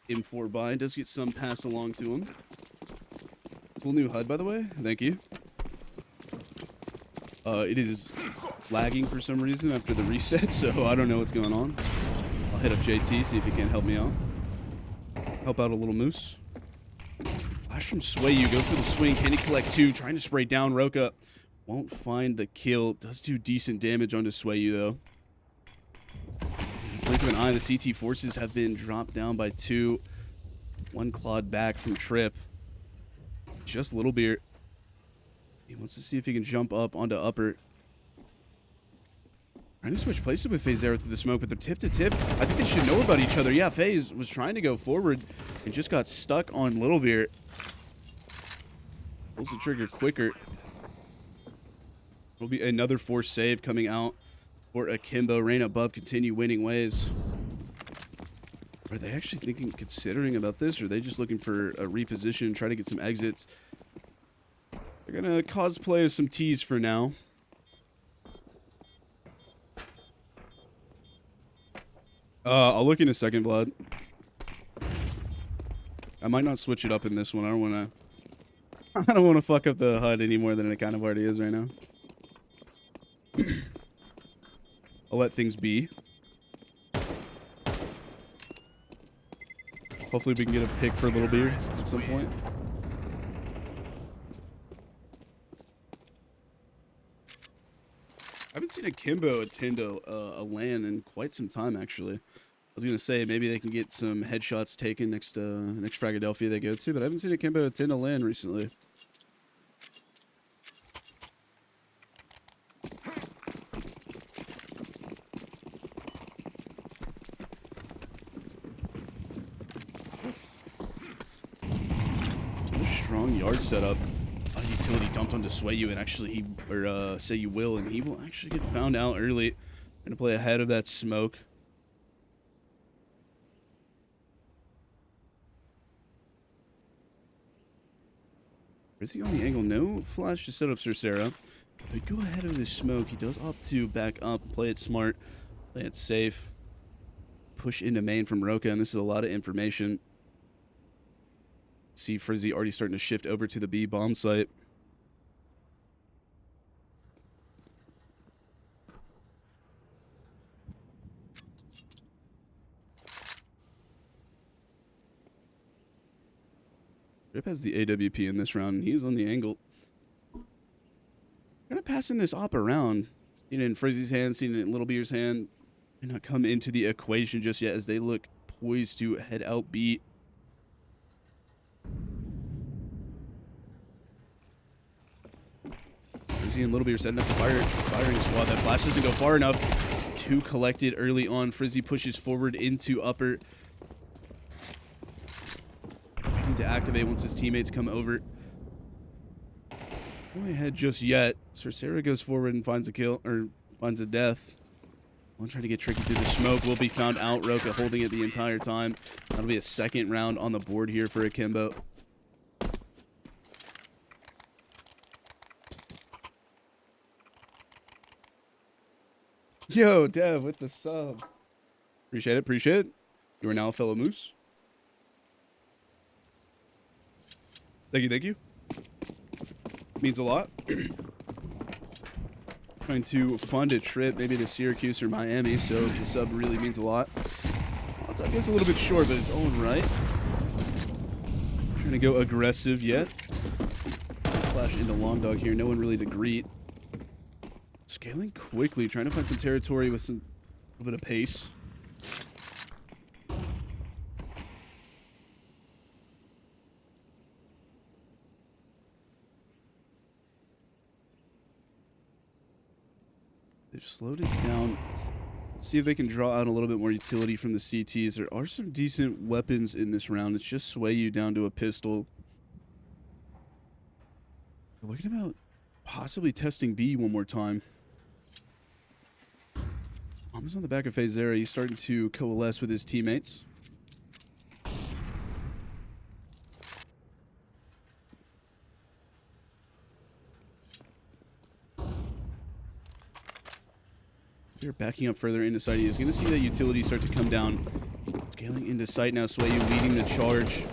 M4 buy. Does get some pass along to him. Cool new HUD, by the way. Thank you. It is lagging for some reason after the reset, so I don't know what's going on. I'll hit up JT, see if he can help me out. Help out a little moose. Flash from Swayu, goes for the swing. Can he collect two? Trying to spray down Roka. Won't find the kill. Does do decent damage onto Swayu, though. Blink of an eye, the CT forces have been dropped down by 2. 1 clawed back from Trip. Just Littlebeard. He wants to see if he can jump up onto upper. Trying to switch places with FaZe Zera through the smoke, but they're tip to tip. I think they should know about each other. Yeah, FaZe was trying to go forward and just got stuck on Littlebeard. Pulls the trigger quicker. Will be another force save coming out for Akimbo. Rain above, continue winning ways. Are they actually considering about this, or are they just looking for a reposition, try to get some exits? They're gonna cosplay some T's for now. I'll look in a second, Vlad. I might not switch it up in this one. I don't wanna fuck up the HUD any more than it kind of already is right now. I'll let things be. Hopefully we can get a pick for Littlebeard at some point. I haven't seen Akimbo attend a LAN in quite some time, actually. I was going to say maybe they can get some headshots taken next Fragadelphia they go to, but I haven't seen Akimbo attend a LAN recently. Strong yard setup. Utility dumped onto Swayu, and actually say you will, and he will actually get found out early. Gonna play ahead of that smoke. Is he on the angle? No flash to set up Cercera. But go ahead of this smoke. He does opt to back up, play it smart, play it safe. Push into main from Roka, and this is a lot of information. See Frizzy already starting to shift over to the B bomb site. Rip has the AWP in this round, and he's on the angle. Gonna pass in this op around. Seen it in Frizzy's hand, seen it in Littlebeard's hand. May not come into the equation just yet as they look poised to head out B. Frizzy and Littlebeard setting up the firing squad. That flash doesn't go far enough. 2 collected early on. Frizzy pushes forward into upper. Waiting to activate once his teammates come over. No ahead just yet. Cercera goes forward and finds a kill, or finds a death. One trying to get tricky through the smoke. Will be found out. Roka holding it the entire time. That'll be a second round on the board here for Akimbo. Yo, Dev with the sub. Appreciate it, appreciate it. You are now a fellow moose. Thank you, thank you. Means a lot. Trying to fund a trip, maybe to Syracuse or Miami, so the sub really means a lot. Well, I guess a little bit short, but it's all right. Trying to go aggressive yet. Flash into Long Dog here, no one really to greet. Scaling quickly, trying to find some territory with a little bit of pace. They've slowed it down. Let's see if they can draw out a little bit more utility from the CTs. There are some decent weapons in this round. It's just sway you down to a pistol. We're looking about possibly testing B one more time. Bomb's on the back of Phasera. He's starting to coalesce with his teammates. They're backing up further into sight. He is going to see that utility start to come down. Scaling into sight now. Swayu leading the charge.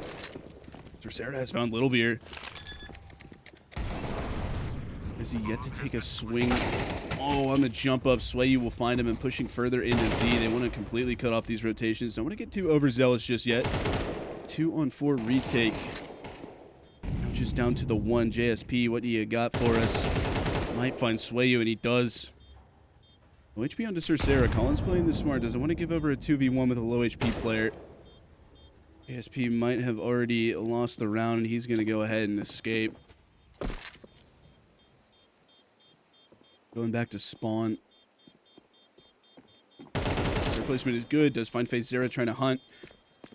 Tercera has found Little Beer. Is he yet to take a swing? Oh, on the jump up, Swayu will find him and pushing further into Z. They want to completely cut off these rotations. Don't want to get too overzealous just yet. 2-on-4 retake. Now just down to the 1. JSP, what do you got for us? Might find Swayu, and he does. Low HP onto Tercera. Colin's playing this smart. Doesn't want to give over a 2v1 with a low HP player. JSP might have already lost the round, and he's going to go ahead and escape. Going back to spawn. Their placement is good. Does find Phasera trying to hunt.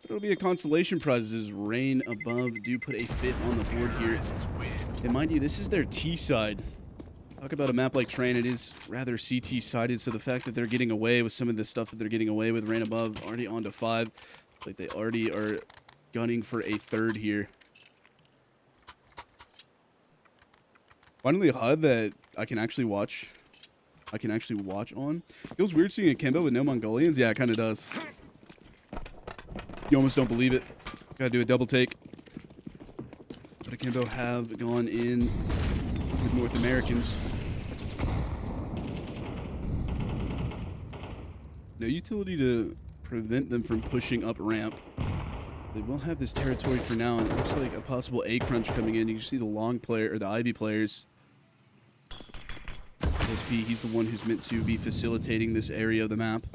It'll be a consolation prize as Rain above do put a 5th on the board here. And mind you, this is their T side. Talk about a map like Train, it is rather CT sided, so the fact that they're getting away with some of the stuff that they're getting away with, Rain above already on to 5. Like they already are gunning for a 3rd here. Finally, a HUD that I can actually watch. On. Feels weird seeing Akimbo with no Mongolians. Yeah, it kind of does. You almost don't believe it. Gotta do a double take. But Akimbo have gone in with North Americans. No utility to prevent them from pushing up ramp. They will have this territory for now, and it looks like a possible A crunch coming in. You can see the long player or the Ivy players. SP, he's the one who's meant to be facilitating this area of the map.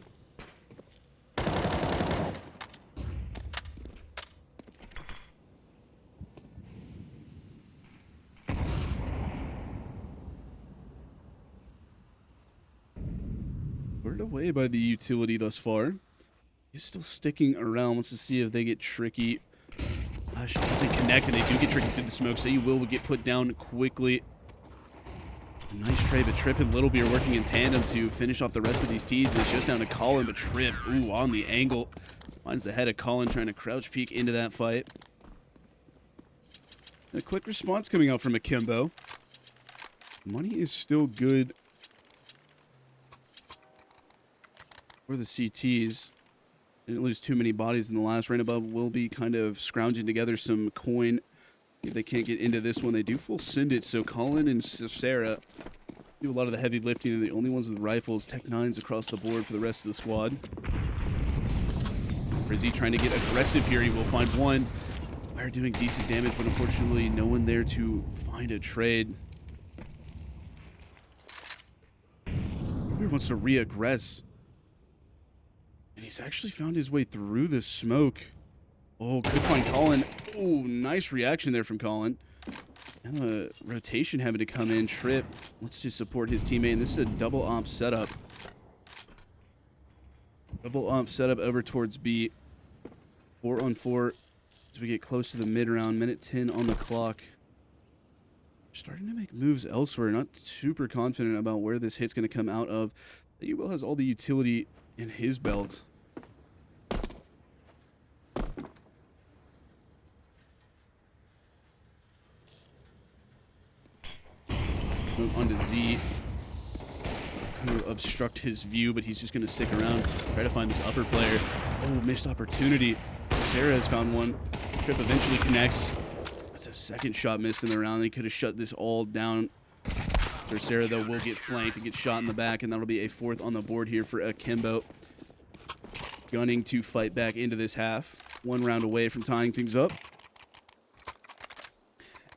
Lured away by the utility thus far. He's still sticking around. Wants to see if they get tricky. She doesn't connect, and they do get tricky through the smoke, so you will get put down quickly. Nice trade, but Trip and Little Beer working in tandem to finish off the rest of these tees. It's just down to Colin, but Trip, ooh, on the angle. Finds the head of Colin, trying to crouch peek into that fight. A quick response coming out from Akimbo. Money is still good for the CTs. Didn't lose too many bodies in the last. Rain above will be kind of scrounging together some coin. If they can't get into this one, they do full send it, so Colin and Sarah do a lot of the heavy lifting. They're the only ones with rifles. Tech 9s across the board for the rest of the squad. Rizzy trying to get aggressive here. He will find one. Fire doing decent damage, but unfortunately no one there to find a trade. He wants to re-aggress. And he's actually found his way through the smoke. Oh, could find Colin. Oh, nice reaction there from Colin. Now a rotation having to come in. Trip wants to support his teammate, and this is a double op setup. Double op setup over towards B. 4-on-4 as we get close to the mid-round. Minute 10 on the clock. Starting to make moves elsewhere. Not super confident about where this hit's going to come out of. Will has all the utility in his belt. Onto Z. Kind of obstruct his view, but he's just going to stick around, try to find this upper player. Oh, missed opportunity. Sarah has found one. Trip eventually connects. That's a second shot missed in the round. They could have shut this all down. Sarah, though, will get flanked and get shot in the back, and that'll be a 4th on the board here for Akimbo. Gunning to fight back into this half. 1 round away from tying things up.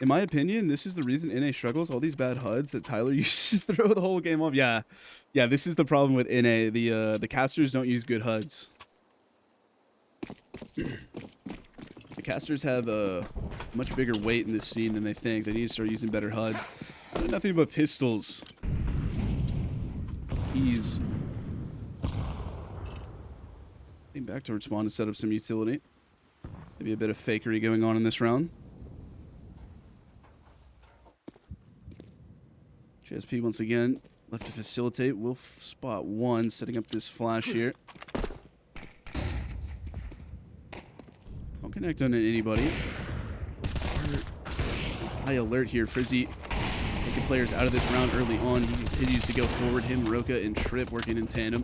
In my opinion, this is the reason NA struggles. All these bad HUDs that Tyler used to throw the whole game off. Yeah, this is the problem with NA. The casters don't use good HUDs. The casters have a much bigger weight in this scene than they think. They need to start using better HUDs. Nothing but pistols. JSPs. Getting back towards spawn to set up some utility. Maybe a bit of fakery going on in this round. JSP once again left to facilitate. Will spot one, setting up this flash here. Don't connect on anybody. High alert here. Frizzy taking players out of this round early on. He continues to go forward. Him, Roka, and Trip working in tandem.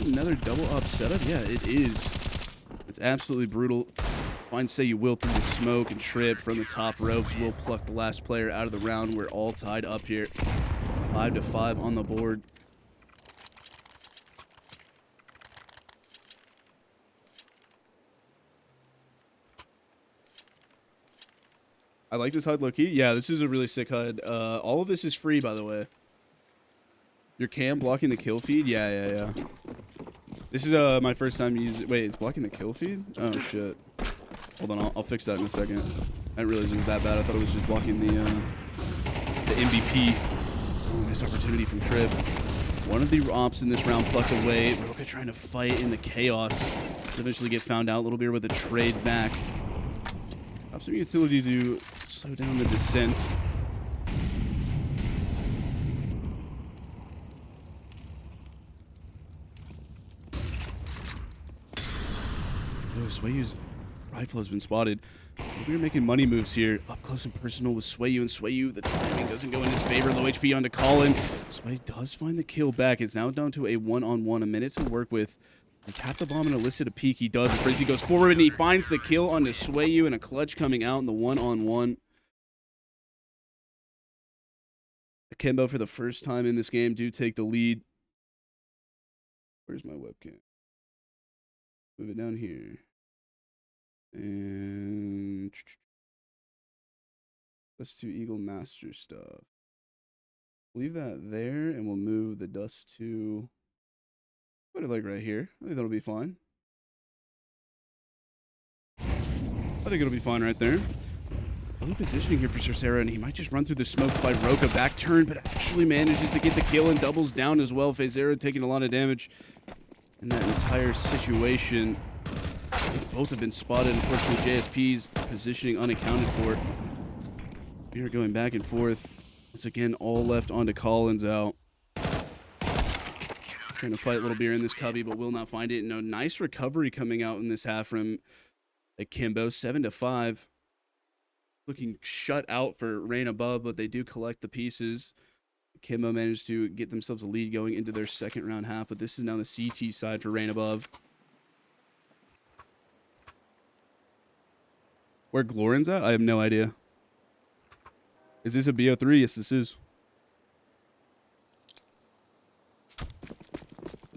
Another double up setup. Yeah, it is. It's absolutely brutal. Find Say You Will through the smoke, and Trip from the top ropes will pluck the last player out of the round. We're all tied up here. 5-5 on the board. I like this HUD low-key. Yeah, this is a really sick HUD. All of this is free, by the way. Your cam blocking the kill feed? Yeah. This is my first time using... Wait, it's blocking the kill feed? Oh, shit. Hold on, I'll fix that in a second. I didn't realize it was that bad. I thought it was just blocking the MVP. Ooh, missed opportunity from Trip. One of the ops in this round plucked away. Roka trying to fight in the chaos. Eventually get found out a little bit with a trade back. Have some utility to slow down the descent. Oh, Swayu's rifle has been spotted. We're making money moves here. Up close and personal with Swayu, and Swayu, the timing doesn't go in his favor. Low HP onto Colin. Sway does find the kill back. It's now down to a one-on-one. A minute to work with. He tapped the bomb and elicit a peek. He does. And Frizzy goes forward, and he finds the kill onto Swayu, and a clutch coming out in the one-on-one. Akimbo, for the first time in this game, do take the lead. Where's my webcam? Move it down here. And let's do Eagle Master stuff. Leave that there, and we'll move the dust to... Put it like right here. I think that'll be fine. I think it'll be fine right there. Early positioning here for Cercera, and he might just run through the smoke by Roka. Back turn, but actually manages to get the kill and doubles down as well. Fazera taking a lot of damage in that entire situation. Both have been spotted. Unfortunately, JSP's positioning unaccounted for. We are going back and forth. Once again, all left onto Collins out. Trying to fight Little Beer in this cubby, but will not find it. No, nice recovery coming out in this half from Akimbo. 7-5. Looking shut out for Rain Above, but they do collect the pieces. Akimbo managed to get themselves a lead going into their second round half, but this is now the CT side for Rain Above. Where Glorin's at? I have no idea. Is this a BO3? Yes, this is.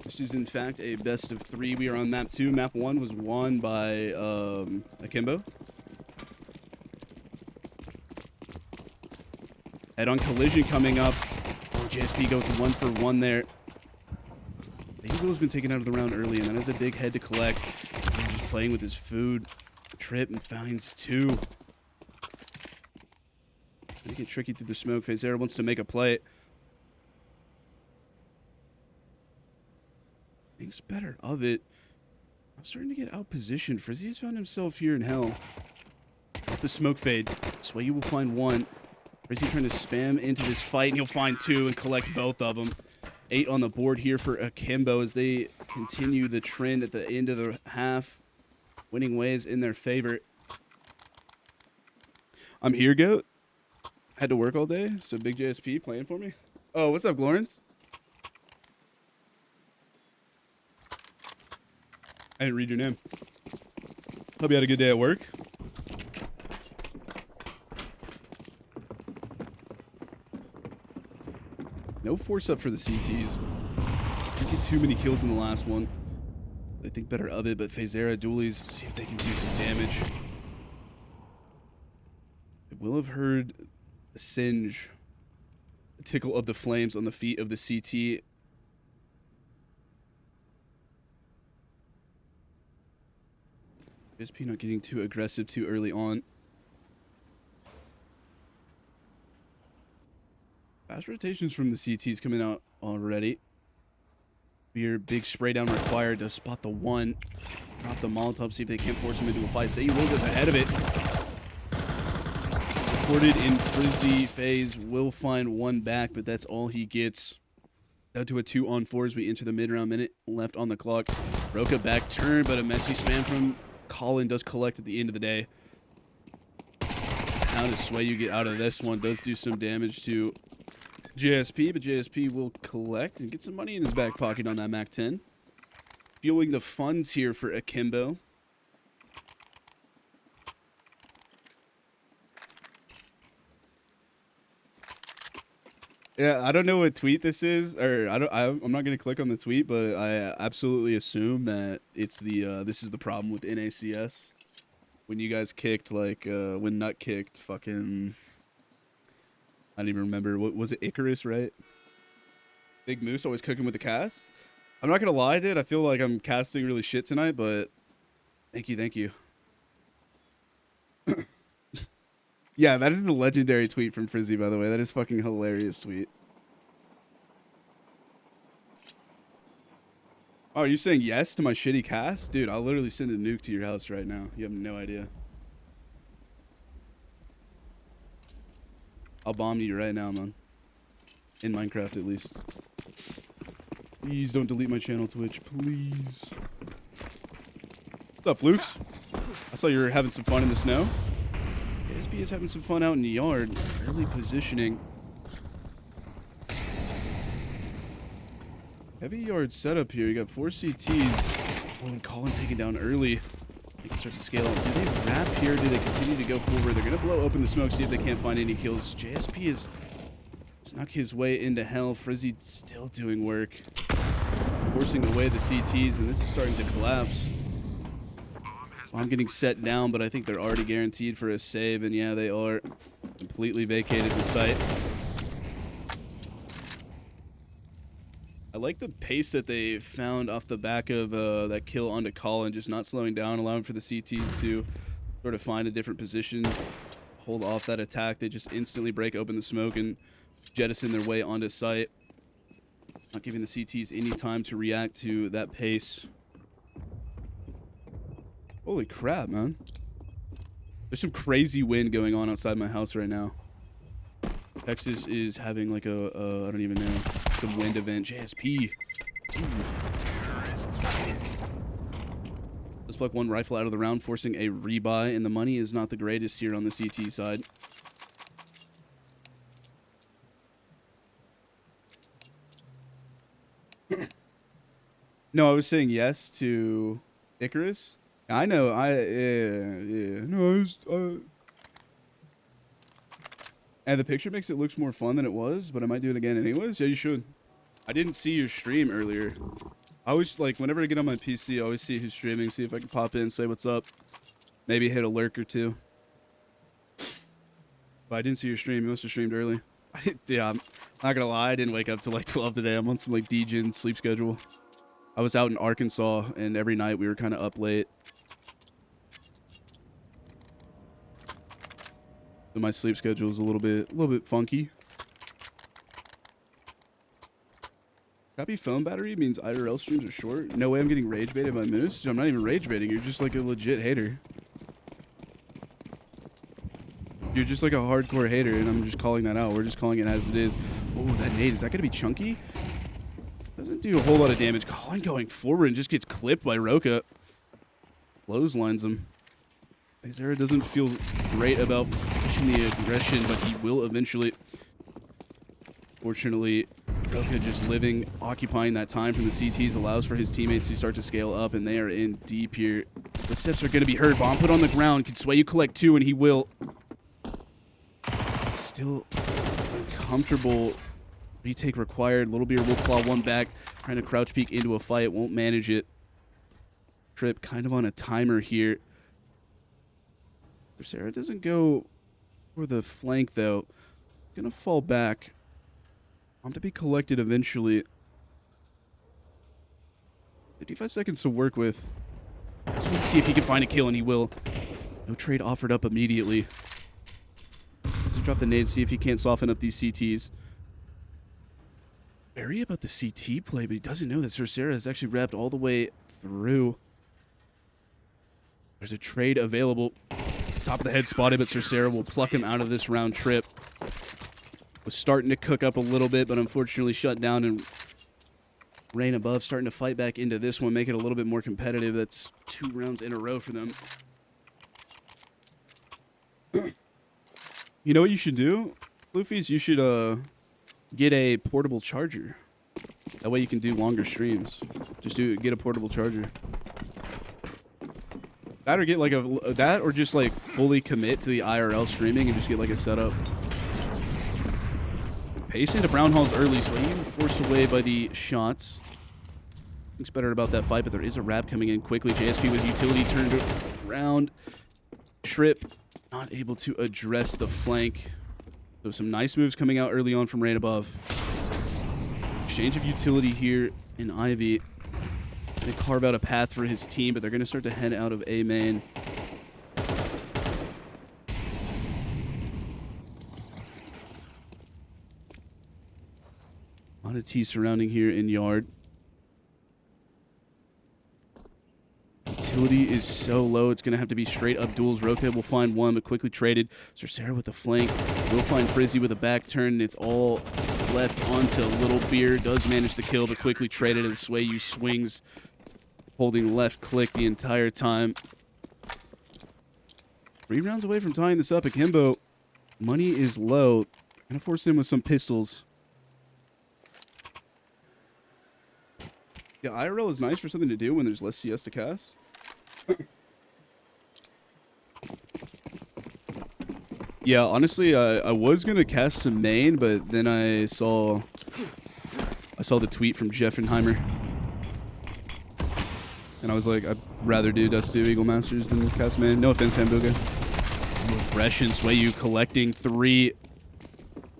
This is, in fact, a best of 3. We are on map 2. Map 1 was won by Akimbo. Head-on collision coming up. Oh, JSP goes 1 for 1 there. The Eagle has been taken out of the round early, and that is a big head to collect. He's just playing with his food. Trip and finds 2. Make it tricky through the smoke. Fazera wants to make a play. Thinks better of it. I'm starting to get out positioned. Frizzy has found himself here in hell. Off the smoke fade. Sway will find 1. Frizzy trying to spam into this fight, and he'll find 2 and collect both of them. 8 on the board here for Akimbo as they continue the trend at the end of the half. Winning ways in their favor. I'm here, Goat. Had to work all day, so Big JSP playing for me. Oh, what's up, Lawrence? I didn't read your name. Hope you had a good day at work. No force up for the CTs. Didn't get too many kills in the last one. They think better of it, but Fazera dualies, see if they can do some damage. I will have heard a singe, a tickle of the flames on the feet of the CT. JSP not getting too aggressive too early on. Fast rotations from the CTs coming out already. Your big spray down required to spot the one. Drop the Molotov, see if they can't force him into a fight. Say will goes ahead of it. Supported in Frizzy. FaZe will find one back, but that's all he gets. Down to a 2-on-4 as we enter the mid-round, minute left on the clock. Roka back turn, but a messy spam from Colin does collect at the end of the day. How does Sway you get out of this one? Does do some damage to JSP, but JSP will collect and get some money in his back pocket on that MAC-10. Fueling the funds here for Akimbo. Yeah, I don't know what tweet this is, or I'm not gonna click on the tweet, but I absolutely assume that it's the this is the problem with NACS. When you guys kicked, like when Nut kicked, fucking, I don't even remember, what was it, Icarus, right? Big Moose always cooking with the cast. I'm not gonna lie, dude. I feel like I'm casting really shit tonight, but thank you, thank you. Yeah, that is the legendary tweet from Frizzy, by the way. That is fucking hilarious tweet. Oh, are you saying yes to my shitty cast? Dude, I'll literally send a nuke to your house right now. You have no idea. I'll bomb you right now, man. In Minecraft, at least. Please don't delete my channel, Twitch. Please. What's up, Floofs? I saw you were having some fun in the snow. SB is having some fun out in the yard. Early positioning. Heavy yard setup here. You got 4 CTs. Oh, and Colin taken down early. They can start to scale up. Do they wrap here? Do they continue to go forward? They're going to blow open the smoke, see if they can't find any kills. JSP is snuck his way into hell. Frizzy still doing work. Forcing away the CTs, and this is starting to collapse. I'm getting set down, but I think they're already guaranteed for a save, and yeah, they are. Completely vacated the site. I like the pace that they found off the back of that kill onto Colin, just not slowing down, allowing for the CTs to sort of find a different position, hold off that attack. They just instantly break open the smoke and jettison their way onto site, not giving the CTs any time to react to that pace. Holy crap, man. There's some crazy wind going on outside my house right now. Texas is having like a I don't even know, some wind event. JSP. Let's pluck one rifle out of the round, forcing a rebuy, and the money is not the greatest here on the CT side. No, I was saying yes to Icarus. I know, yeah. No, and the picture makes it look more fun than it was, but I might do it again anyways. Yeah, you should. I didn't see your stream earlier. I always, like, whenever I get on my PC, I always see who's streaming, see if I can pop in, say what's up. Maybe hit a lurk or two. But I didn't see your stream. You must have streamed early. Yeah, I'm not gonna lie, I didn't wake up till like 12 today. I'm on some, like, DGen sleep schedule. I was out in Arkansas, and every night we were kind of up late. So my sleep schedule is a little bit funky. Crappy phone battery means IRL streams are short. No way I'm getting rage baited by Moose. I'm not even rage baiting. You're just like a legit hater. You're just like a hardcore hater, and I'm just calling that out. We're just calling it as it is. Oh, that nade. Is that going to be chunky? Doesn't do a whole lot of damage. Colin going forward and just gets clipped by Roka. Clotheslines him. Zera doesn't feel great about pushing the aggression, but he will eventually. Fortunately, Roka just living, occupying that time from the CTs allows for his teammates to start to scale up, and they are in deep here. Footsteps are going to be heard. Bomb put on the ground. Can Sway you collect 2, and he will. Still uncomfortable. Retake required. Little Beer will claw one back, trying to crouch peek into a fight. Won't manage it. Trip kind of on a timer here. Sarah doesn't go for the flank, though. Gonna fall back. I'm to be collected eventually. 55 seconds to work with. Just want to see if he can find a kill, and he will. No trade offered up immediately. Let's drop the nade, see if he can't soften up these CTs. Wary about the CT play, but he doesn't know that Cercera is actually wrapped all the way through. There's a trade available. Top of the head spotted, but Cercera will pluck him out of this round trip. Was starting to cook up a little bit, but unfortunately shut down, and Rain above starting to fight back into this one, make it a little bit more competitive. That's 2 rounds in a row for them. You know what you should do, Luffy's? You should get a portable charger. That way you can do longer streams. Just get a portable charger. That or get like or just like fully commit to the IRL streaming and just get like a setup. Pace into Brown Hall's early, so you forced away by the shots. Thinks better about that fight, but there is a wrap coming in quickly. JSP with utility turned around. Trip not able to address the flank. So some nice moves coming out early on from Rain above. Exchange of utility here in Ivy. They carve out a path for his team, but they're going to start to head out of A main. A lot of T surrounding here in yard. Utility is so low, it's going to have to be straight up duels. Roka will find one, but quickly traded. Cercera with the flank. Will find Frizzy with a back turn. It's all left onto Little Beer. Does manage to kill, but quickly traded as Swayu swings, holding left click the entire time. 3 rounds away from tying this up. Akimbo, money is low. Going to force him with some pistols. Yeah, IRL is nice for something to do when there's less CS to cast. Yeah, honestly, I was gonna cast some main, but then I saw the tweet from Jeffenheimer, and I was like, I'd rather do Dust 2 Eagle Masters than cast main. No offense, Hamburger. Aggression, Swayu collecting 3,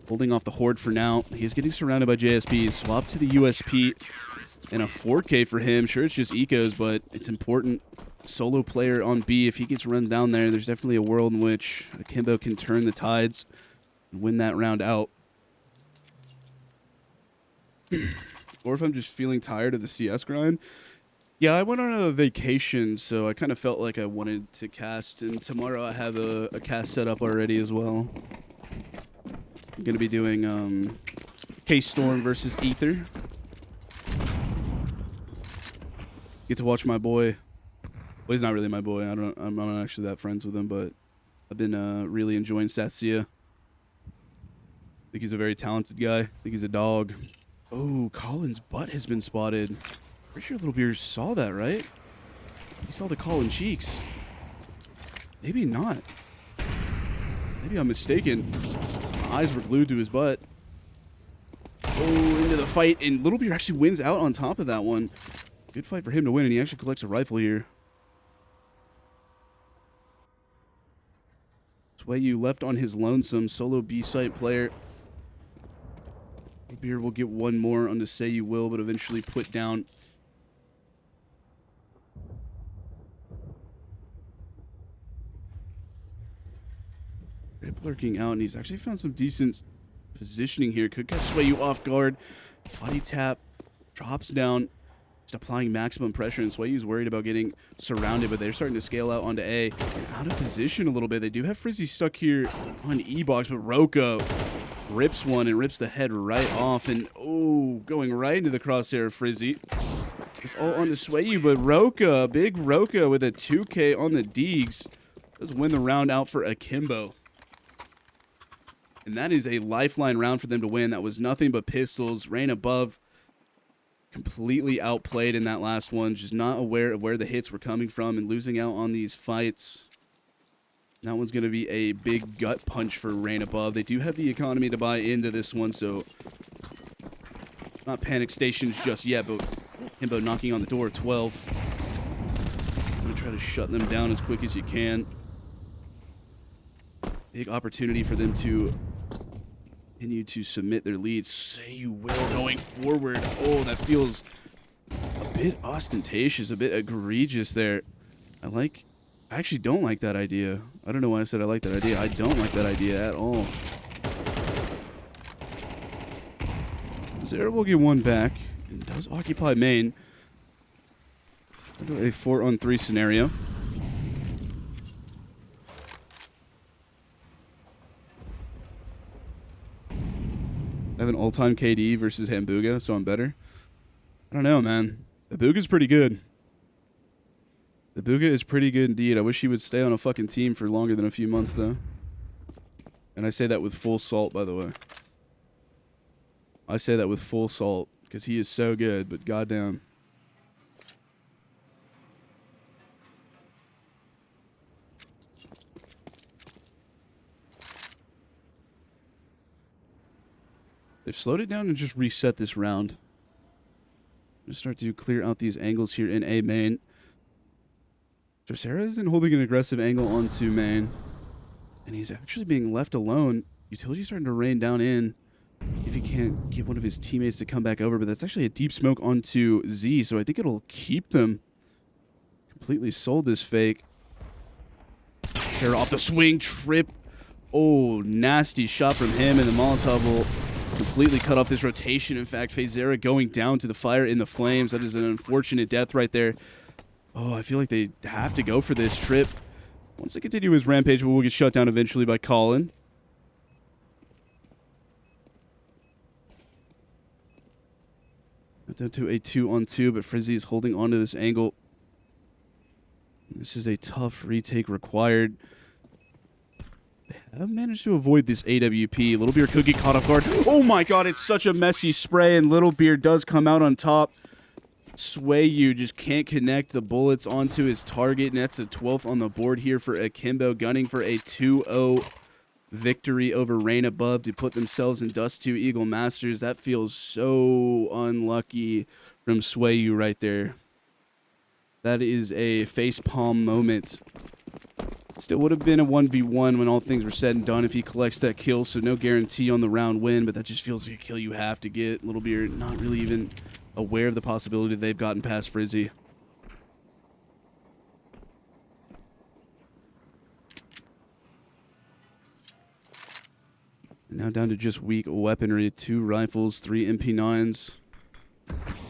holding off the horde for now. He is getting surrounded by JSP. Swap to the USP. And a 4K for him. Sure, it's just ecos, but it's important. Solo player on B. If he gets run down there, there's definitely a world in which Akimbo can turn the tides and win that round out. Or if I'm just feeling tired of the CS grind. Yeah, I went on a vacation, so I kind of felt like I wanted to cast. And tomorrow I have a cast set up already as well. I'm going to be doing K-Storm versus Ether. Get to watch my boy. Well, he's not really my boy. I'm not actually that friends with him, but I've been really enjoying Satsia. I think he's a very talented guy. I think he's a dog. Oh, Colin's butt has been spotted. Pretty sure Little Beer saw that, right? He saw the Colin cheeks. Maybe not. Maybe I'm mistaken. My eyes were glued to his butt. Oh, into the fight, and Little Beer actually wins out on top of that one. Good fight for him to win, and he actually collects a rifle here. Swayu left on his lonesome. Solo B-site player. Beer will get one more on to Say You Will, but eventually put down. Rip lurking out, and he's actually found some decent positioning here. Could catch Swayu off guard. Body tap. Drops down. Applying maximum pressure, and Swayu's worried about getting surrounded, but they're starting to scale out onto A. And out of position a little bit. They do have Frizzy stuck here on E-Box, but Roka rips one and rips the head right off, and oh, going right into the crosshair of Frizzy. It's all onto Swayu, but Roka, big Roka with a 2K on the Deegs, does win the round out for Akimbo. And that is a lifeline round for them to win. That was nothing but pistols. Rain above. Completely outplayed in that last one, just not aware of where the hits were coming from and losing out on these fights. That one's going to be a big gut punch for Rain above. They do have the economy to buy into this one, so not panic stations just yet, but Himbo knocking on the door at 12. I'm going to try to shut them down as quick as you can. Big opportunity for them to continue to submit their leads. Say You Will going forward. Oh, that feels a bit ostentatious, a bit egregious there. I actually don't like that idea. I don't know why I said I like that idea. I don't like that idea at all. Zera will get one back and does occupy main. Into a 4-on-3 scenario. I have an all-time KD versus Hambuga, so I'm better. I don't know, man. Hambuga's pretty good. Hambuga is pretty good indeed. I wish he would stay on a fucking team for longer than a few months, though. And I say that with full salt, by the way. I say that with full salt, because he is so good, but goddamn. They've slowed it down and just reset this round. I'm going to start to clear out these angles here in A main. Dracera isn't holding an aggressive angle onto main. And he's actually being left alone. Utility's starting to rain down in. If he can't get one of his teammates to come back over. But that's actually a deep smoke onto Z. So I think it'll keep them. Completely sold this fake. Dracera off the swing. Trip. Oh, nasty shot from him. And the Molotov will completely cut off this rotation. In fact, Zera going down to the fire in the flames. That is an unfortunate death right there. Oh, I feel like they have to go for this. Trip wants to continue his rampage, but will get shut down eventually by Colin. Down to a 2-on-2, but Frizzy is holding onto this angle. This is a tough retake required. They have managed to avoid this AWP. Little Beer could get caught off guard. Oh my god, it's such a messy spray, and Little Beer does come out on top. Swayu just can't connect the bullets onto his target, and that's a 12th on the board here for Akimbo, gunning for a 2-0 victory over Rain Above to put themselves in Dust 2 Eagle Masters. That feels so unlucky from Swayu right there. That is a facepalm moment. Still would have been a 1v1 when all things were said and done if he collects that kill, so no guarantee on the round win, but that just feels like a kill you have to get. Little Beer not really even aware of the possibility they've gotten past Frizzy. And now down to just weak weaponry. 2 rifles, 3 MP9s.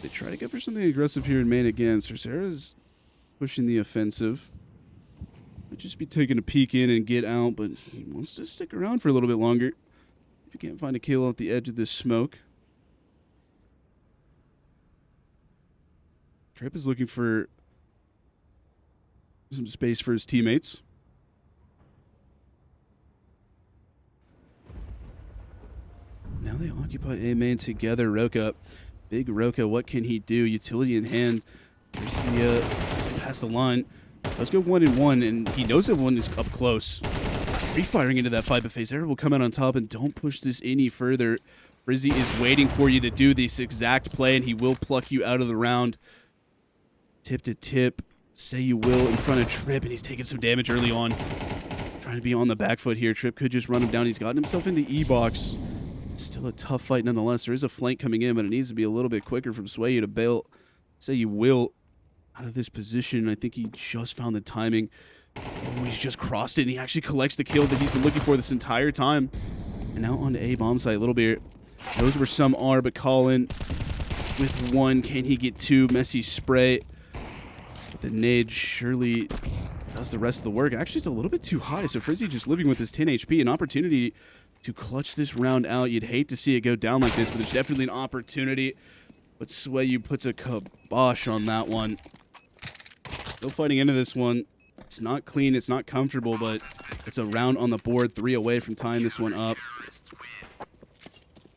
They try to go for something aggressive here in main again. Dracera's pushing the offensive. Might just be taking a peek in and get out, but he wants to stick around for a little bit longer. If you can't find a kill at the edge of this smoke. Trip is looking for some space for his teammates. Now they occupy A main together. Roka. Big Roka, what can he do? Utility in hand. There's the past the line. Let's go 1-1, and he knows that one is up close. Refiring into that fight, but Zera will come out on top, and don't push this any further. Frizzy is waiting for you to do this exact play, and he will pluck you out of the round. Tip to tip. Say you will in front of Trip, and he's taking some damage early on. Trying to be on the back foot here. Trip could just run him down. He's gotten himself into E-box. Still a tough fight nonetheless. There is a flank coming in, but it needs to be a little bit quicker from Swayu to bail. Say you will out of this position. I think he just found the timing. Oh, he's just crossed it, and he actually collects the kill that he's been looking for this entire time. And now on to A bomb site. Little Beer knows where some are, but Colin with 1. Can he get 2? Messy spray. But the nade surely does the rest of the work. Actually, it's a little bit too high, so Frizzy just living with his 10 HP. An opportunity to clutch this round out. You'd hate to see it go down like this, but there's definitely an opportunity. But Swayu puts a kibosh on that one. Still fighting into this one. It's not clean, it's not comfortable, but it's a round on the board. 3 away from tying this one up.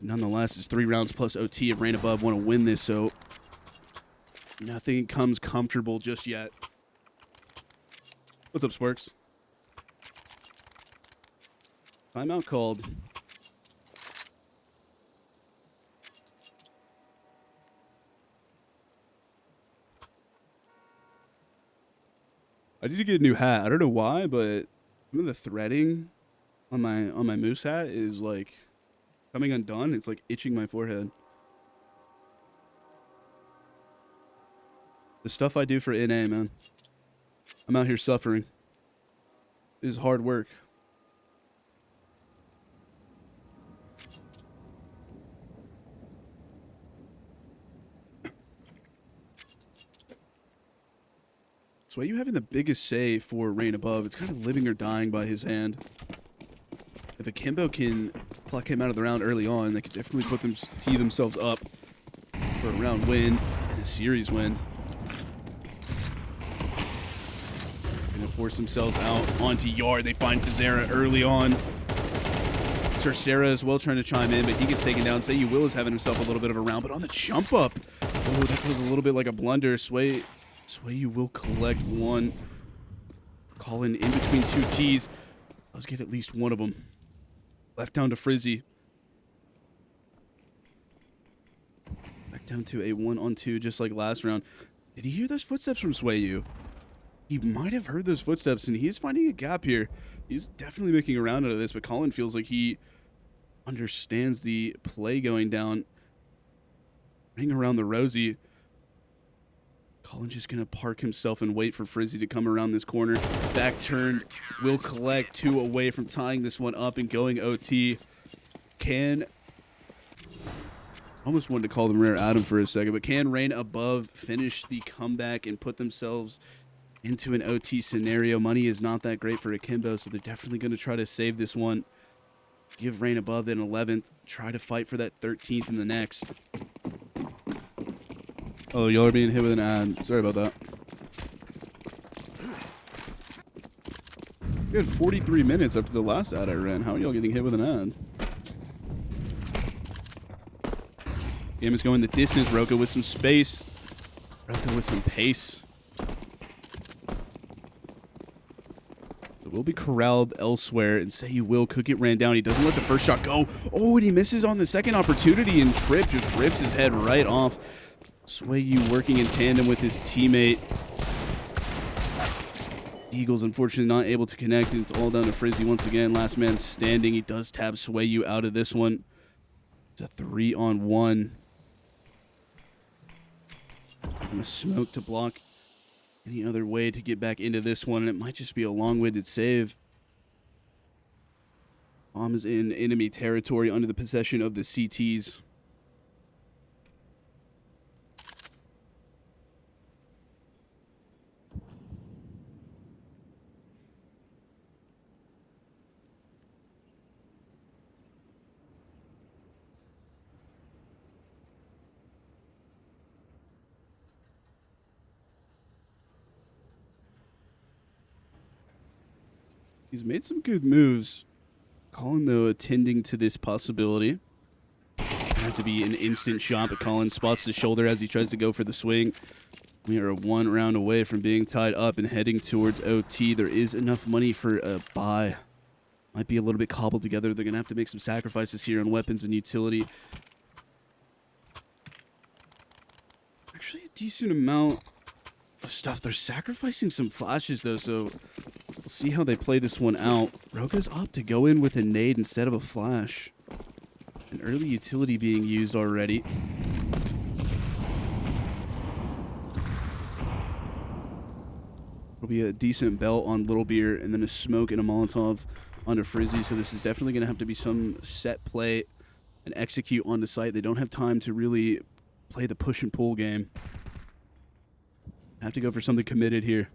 Nonetheless, it's 3 rounds plus OT if Rain Above want to win this, so nothing comes comfortable just yet. What's up, Sparks? Timeout called. I need to get a new hat. I don't know why, but some of the threading on my moose hat is like coming undone. It's like itching my forehead. The stuff I do for NA, man. I'm out here suffering. It is hard work. So you having the biggest say for Rain Above. It's kind of living or dying by his hand. If Akimbo can pluck him out of the round early on, they could definitely tee themselves up for a round win and a series win. Gonna force themselves out onto Yard. They find Fazera early on. Sarah as well trying to chime in, but he gets taken down. Say You Will is having himself a little bit of a round, but on the jump up, oh, that feels a little bit like a blunder. Sway You Will collect one. Colin in between two T's. Let's get at least one of them. Left down to Frizzy. Back down to a 1-on-2, just like last round. Did he hear those footsteps from Swayu? He might have heard those footsteps, and he's finding a gap here. He's definitely making a round out of this, but Colin feels like he understands the play going down. Ring around the Rosie. Colin just going to park himself and wait for Frizzy to come around this corner. Back turn. Will collect 2 away from tying this one up and going OT. Almost wanted to call them Rare Adam for a second, but can Rain Above finish the comeback and put themselves into an OT scenario? Money is not that great for Akimbo, so they're definitely going to try to save this one. Give Rain Above an 11th. Try to fight for that 13th in the next. Oh, y'all are being hit with an ad. Sorry about that. We had 43 minutes after the last ad I ran. How are y'all getting hit with an ad? Game is going the distance. Roka with some space. Roka with some pace. It will be corralled elsewhere, and Say You Will could get ran down. He doesn't let the first shot go. Oh, and he misses on the second opportunity, and Trip just rips his head right off. Swayu working in tandem with his teammate. Eagles unfortunately not able to connect, and it's all down to Frizzy once again. Last man standing. He does tab Swayu out of this one. It's a 3-on-1. I'm a smoke to block any other way to get back into this one, and it might just be a long-winded save. Bomb is in enemy territory under the possession of the CTs. He's made some good moves. Colin, though, attending to this possibility. Have to be an instant shot, but Colin spots the shoulder as he tries to go for the swing. We are 1 round away from being tied up and heading towards OT. There is enough money for a buy. Might be a little bit cobbled together. They're going to have to make some sacrifices here on weapons and utility. Actually, a decent amount of stuff. They're sacrificing some flashes, though, so we'll see how they play this one out. Roka's up to go in with a nade instead of a flash. An early utility being used already. It'll be a decent belt on Little Beer, and then a smoke and a Molotov onto Frizzy, so this is definitely going to have to be some set play and execute on the site. They don't have time to really play the push and pull game. Have to go for something committed here.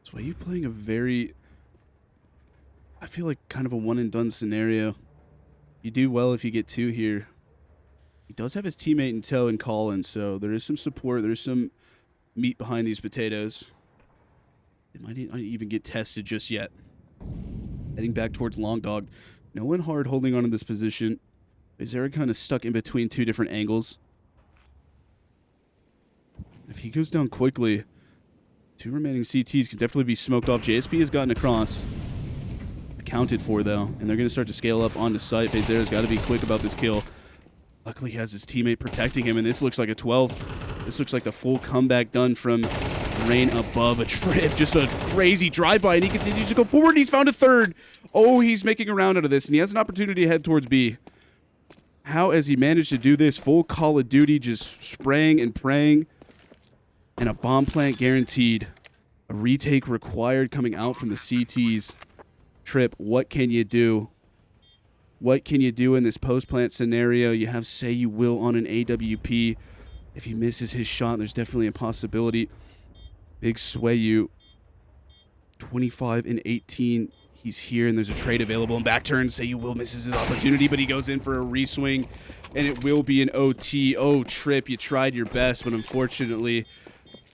So are you playing a very, I feel like kind of a one and done scenario. You do well if you get 2 here. He does have his teammate in tow in Colin, so there is some support. There's some meat behind these potatoes. It might not even get tested just yet. Heading back towards Long Dog. No one hard holding on to this position. Bezera kind of stuck in between 2 different angles. If he goes down quickly, 2 remaining CTs can definitely be smoked off. JSP has gotten across. Accounted for, though, and they're going to start to scale up onto site. Bezera's got to be quick about this kill. Luckily, he has his teammate protecting him, and this looks like a 12. This looks like the full comeback done from Rain Above. A trip, just a crazy drive-by, and he continues to go forward, and he's found a 3rd. Oh, he's making a round out of this, and he has an opportunity to head towards B. How has he managed to do this? Full Call of Duty, just spraying and praying. And a bomb plant guaranteed. A retake required coming out from the CTs. Trip, what can you do? What can you do in this post-plant scenario? You have Say You Will on an AWP. If he misses his shot, there's definitely a possibility. Big Swayu, 25 and 18. He's here, and there's a trade available in back turn. Say you will misses his opportunity, but he goes in for a reswing, and it will be an OT. Oh, Trip, you tried your best, but unfortunately,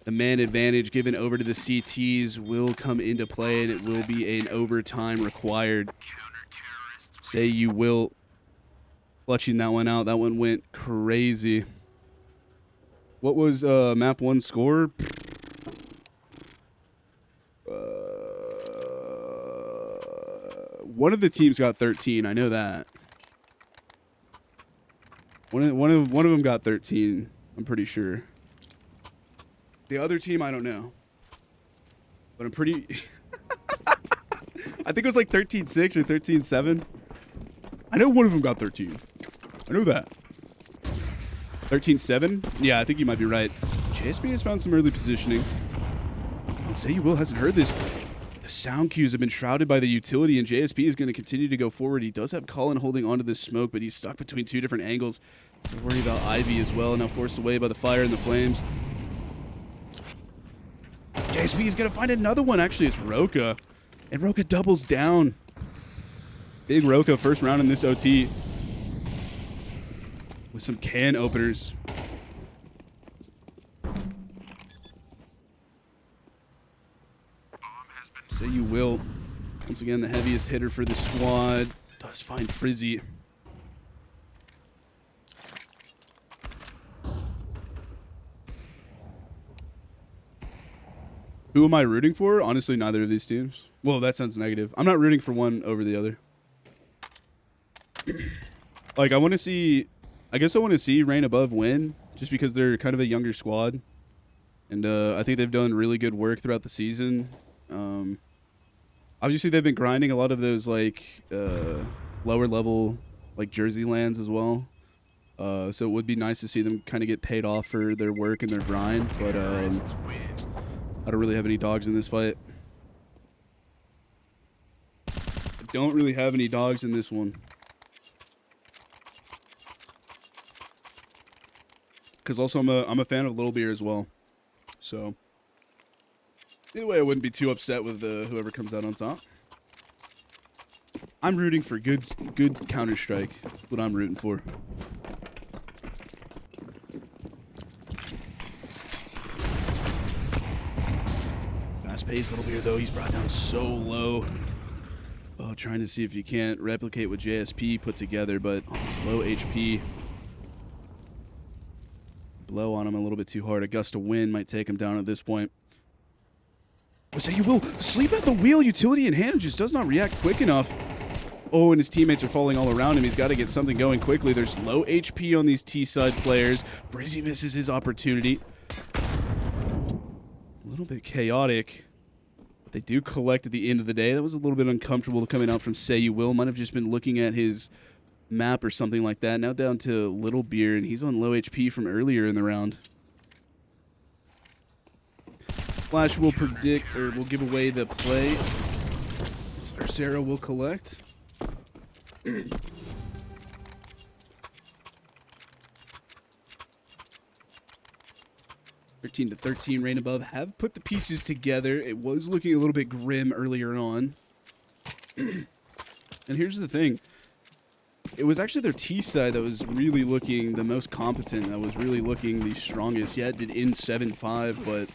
the man advantage given over to the CTs will come into play, and it will be an overtime required. Say you will clutching that one out. That one went crazy. What was map 1 score? One of the teams got 13. I know that. One of them got 13. I'm pretty sure. The other team, I don't know. But I'm pretty. I think it was like 13-6 or 13-7. I know one of them got 13. I know that. 13-7? Yeah, I think you might be right. JSP has found some early positioning. And Say You Will hasn't heard this. The sound cues have been shrouded by the utility, and JSP is going to continue to go forward. He does have Colin holding onto this smoke, but he's stuck between two different angles. He's worried about Ivy as well, now forced away by the fire and the flames. JSP is going to find another one. Actually, it's Roka. And Roka doubles down. Big Roka first round in this OT. With some can openers. Say You Will. Once again, the heaviest hitter for the squad. Does find Frizzy. Who am I rooting for? Honestly, neither of these teams. Well, that sounds negative. I'm not rooting for one over the other. Like, I want to see... I guess I want to see Reign Above win, just because they're kind of a younger squad. And I think they've done really good work throughout the season. Obviously, they've been grinding a lot of those, like, lower level, like, Jersey lands as well. So it would be nice to see them kind of get paid off for their work and their grind. But I don't really have any dogs in this fight. I don't really have any dogs in this one. Because also I'm a fan of Little Beer as well. So either way, I wouldn't be too upset with whoever comes out on top. I'm rooting for good Counter-Strike. That's what I'm rooting for. Fast-paced Little Beer, though. He's brought down so low. Oh, trying to see if you can't replicate what JSP put together, but it's low HP. Blow on him a little bit too hard. A gust of wind might take him down at this point. Oh, Say You Will sleep at the wheel. Utility in hand just does not react quick enough. Oh, and his teammates are falling all around him. He's got to get something going quickly. There's low HP on these T-side players. Frizzy misses his opportunity. A little bit chaotic. But they do collect at the end of the day. That was a little bit uncomfortable coming out from Say You Will. Might have just been looking at his map or something like that. Now down to Little Beer, and he's on low HP from earlier in the round. Flash will predict, or will give away the play. Sarah will collect. 13-13, Reign Above have put the pieces together. It was looking a little bit grim earlier on. And here's the thing. It was actually their T side that was really looking the most competent, that was really looking the strongest. Yeah, it did in 7-5, but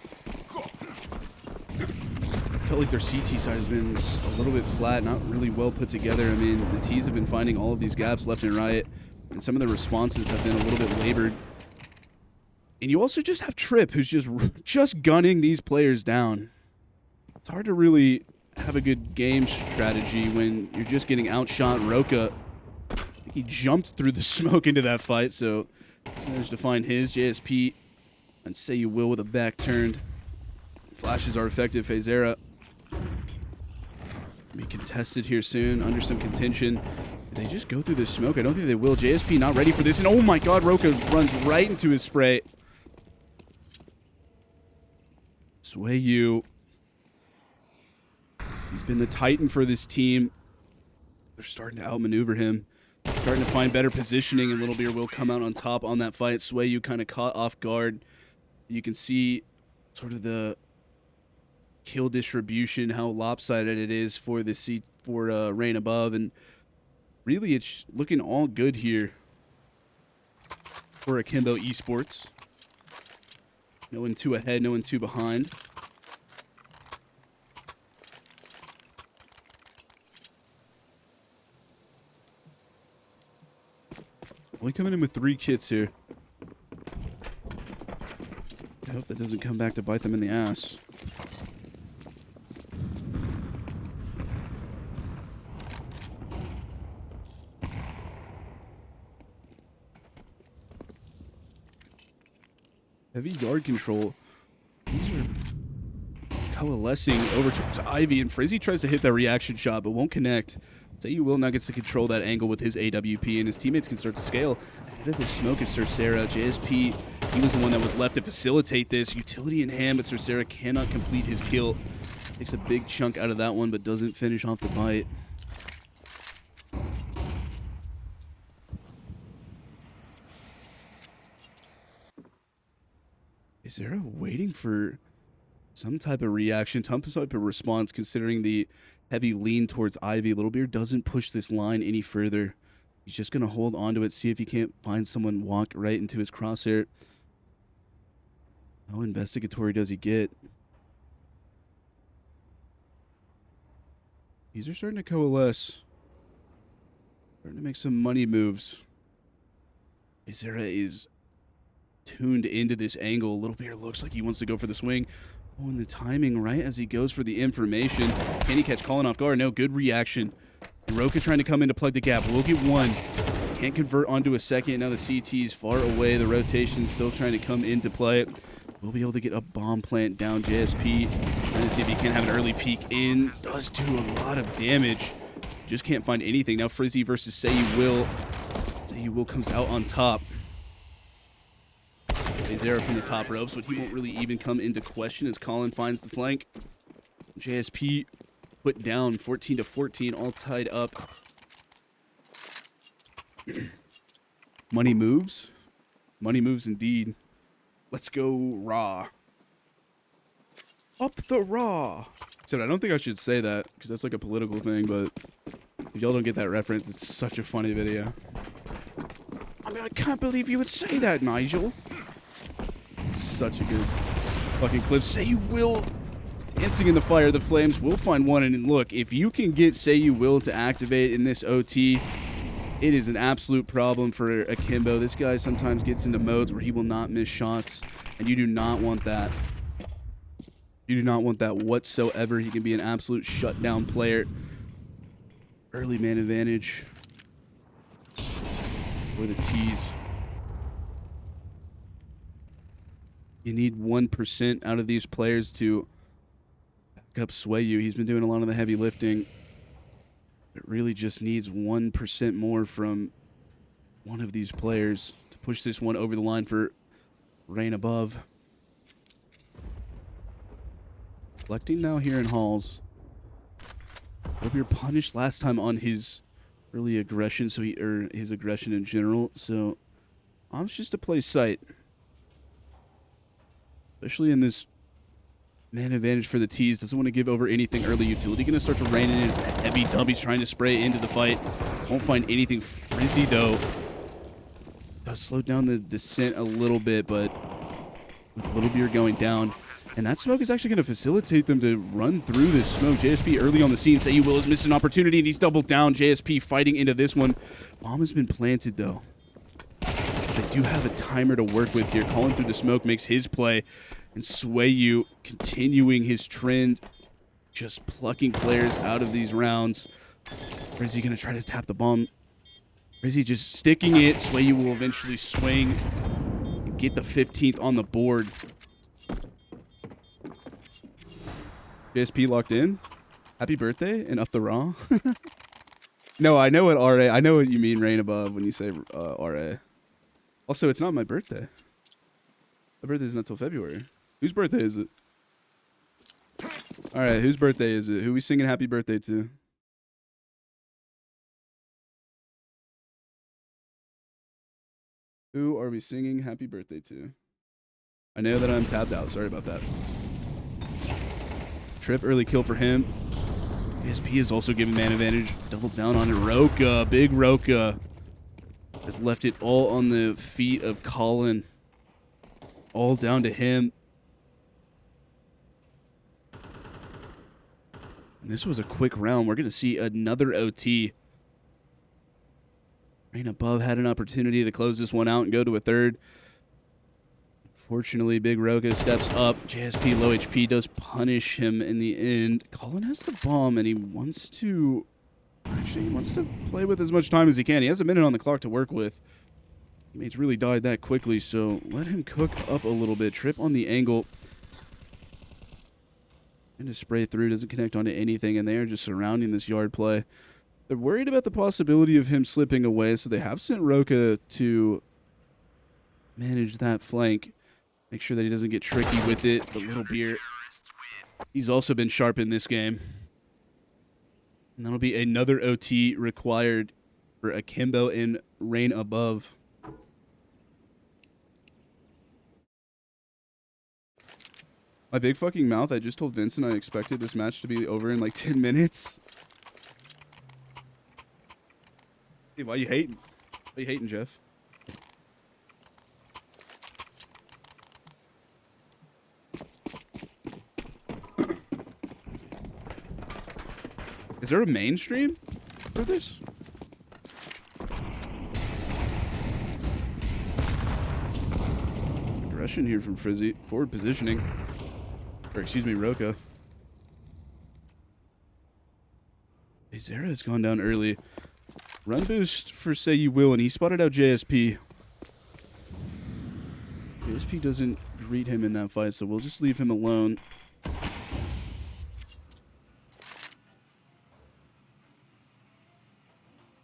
I felt like their CT side has been a little bit flat, not really well put together. I mean, the Ts have been finding all of these gaps left and right, and some of the responses have been a little bit labored. And you also just have Trip, who's just gunning these players down. It's hard to really have a good game strategy when you're just getting outshot. Roka, he jumped through the smoke into that fight, so managed to find his. JSP and Say You Will with a back turned. Flashes are effective. Phasera be contested here soon, under some contention. Did they just go through the smoke? I don't think they will. JSP not ready for this, and oh my god, Roka runs right into his spray. Swayu. He's been the Titan for this team. They're starting to outmaneuver him. Starting to find better positioning, and Little Beer will come out on top on that fight. Swayu kind of caught off guard. You can see sort of the kill distribution, how lopsided it is for the Rain Above, and really it's looking all good here for Akimbo Esports. No one two ahead, no one two behind. Only coming in with 3 kits here. I hope that doesn't come back to bite them in the ass. Heavy yard control. These are coalescing over to Ivy, and Frizzy tries to hit that reaction shot, but won't connect. Say You Will now gets to control that angle with his AWP, and his teammates can start to scale. Ahead of the smoke is Cercera. JSP, he was the one that was left to facilitate this. Utility in hand, but Cercera cannot complete his kill. Takes a big chunk out of that one, but doesn't finish off the bite. Cercera waiting for some type of reaction, some type of response, considering the heavy lean towards Ivy. Littlebeard doesn't push this line any further. He's just going to hold on to it, see if he can't find someone walk right into his crosshair. How investigatory does he get? These are starting to coalesce. Starting to make some money moves. Cercera is tuned into this angle. Littlebeard looks like he wants to go for the swing. Oh, and the timing right as he goes for the information. Can he catch Colin off guard? No, good reaction. Roka trying to come in to plug the gap. We'll get one. Can't convert onto a second. Now the CT's far away. The rotation's still trying to come into play. We'll be able to get a bomb plant down. JSP trying to see if he can have an early peek in. Does do a lot of damage. Just can't find anything. Now Frizzy versus Say You Will. Say You Will comes out on top. Zera from the top ropes, but he won't really even come into question as Colin finds the flank. JSP put down 14 to 14, all tied up. Money moves. Money moves indeed. Let's go raw. Up the raw. Except I don't think I should say that because that's like a political thing, but if y'all don't get that reference, it's such a funny video. I mean, I can't believe you would say that, Nigel. Such a good fucking clip. Say You Will dancing in the fire. The Flames will find one. And look, if you can get Say You Will to activate in this OT, it is an absolute problem for Akimbo. This guy sometimes gets into modes where he will not miss shots, and you do not want that. You do not want that whatsoever. He can be an absolute shutdown player. Early man advantage for the T's. You need 1% out of these players to back up Swayu. He's been doing a lot of the heavy lifting. It really just needs 1% more from one of these players to push this one over the line for Rain Above. Reflecting now here in Halls. Hope you're punished last time on his early aggression, or his aggression in general. So, opts just to play sight. Especially in this man advantage for the T's. Doesn't want to give over anything early. Utility going to start to rain in. It's heavy dummies trying to spray into the fight. Won't find anything. Frizzy, though, does slow down the descent a little bit, but with Little Beer going down. And that smoke is actually going to facilitate them to run through this smoke. JSP early on the scene. Say You Will has missed an opportunity, and he's doubled down. JSP fighting into this one. Bomb has been planted, though. They do have a timer to work with here. Calling through the smoke makes his play. And Swayu continuing his trend. Just plucking players out of these rounds. Or is he going to try to tap the bomb? Or is he just sticking it? Swayu will eventually swing and get the 15th on the board. JSP locked in. Happy birthday and up the raw. No, I know what RA. I know what you mean, Rain Above, when you say RA. Also, it's not my birthday. My birthday is not till February. Whose birthday is it? All right, whose birthday is it? Who we singing happy birthday to? Who are we singing happy birthday to? I know that I'm tabbed out. Sorry about that. Trip early kill for him. PSP is also giving man advantage. Double down on it. Roka. Big Roka. Has left it all on the feet of Colin. All down to him. And this was a quick round. We're going to see another OT. Rain above had an opportunity to close this one out and go to a third. Fortunately, Big Roka steps up. JSP low HP does punish him in the end. Colin has the bomb, and he wants to... Actually, he wants to play with as much time as he can. He has a minute on the clock to work with. Teammates really died that quickly, so let him cook up a little bit. Trip on the angle. And to spray through, doesn't connect onto anything, and they are just surrounding this yard play. They're worried about the possibility of him slipping away, so they have sent Roka to manage that flank. Make sure that he doesn't get tricky with it. But Little Beer, he's also been sharp in this game. And that'll be another OT required for Akimbo and Rain Above. My big fucking mouth, I just told Vincent I expected this match to be over in like 10 minutes. Hey, why you hating? Why you hating, Jeff? Is there a mainstream for this? Aggression here from Frizzy. Forward positioning. Or excuse me, Roka. Hey, Zara has gone down early. Run boost for Say You Will, and he spotted out JSP. JSP doesn't greet him in that fight, so we'll just leave him alone.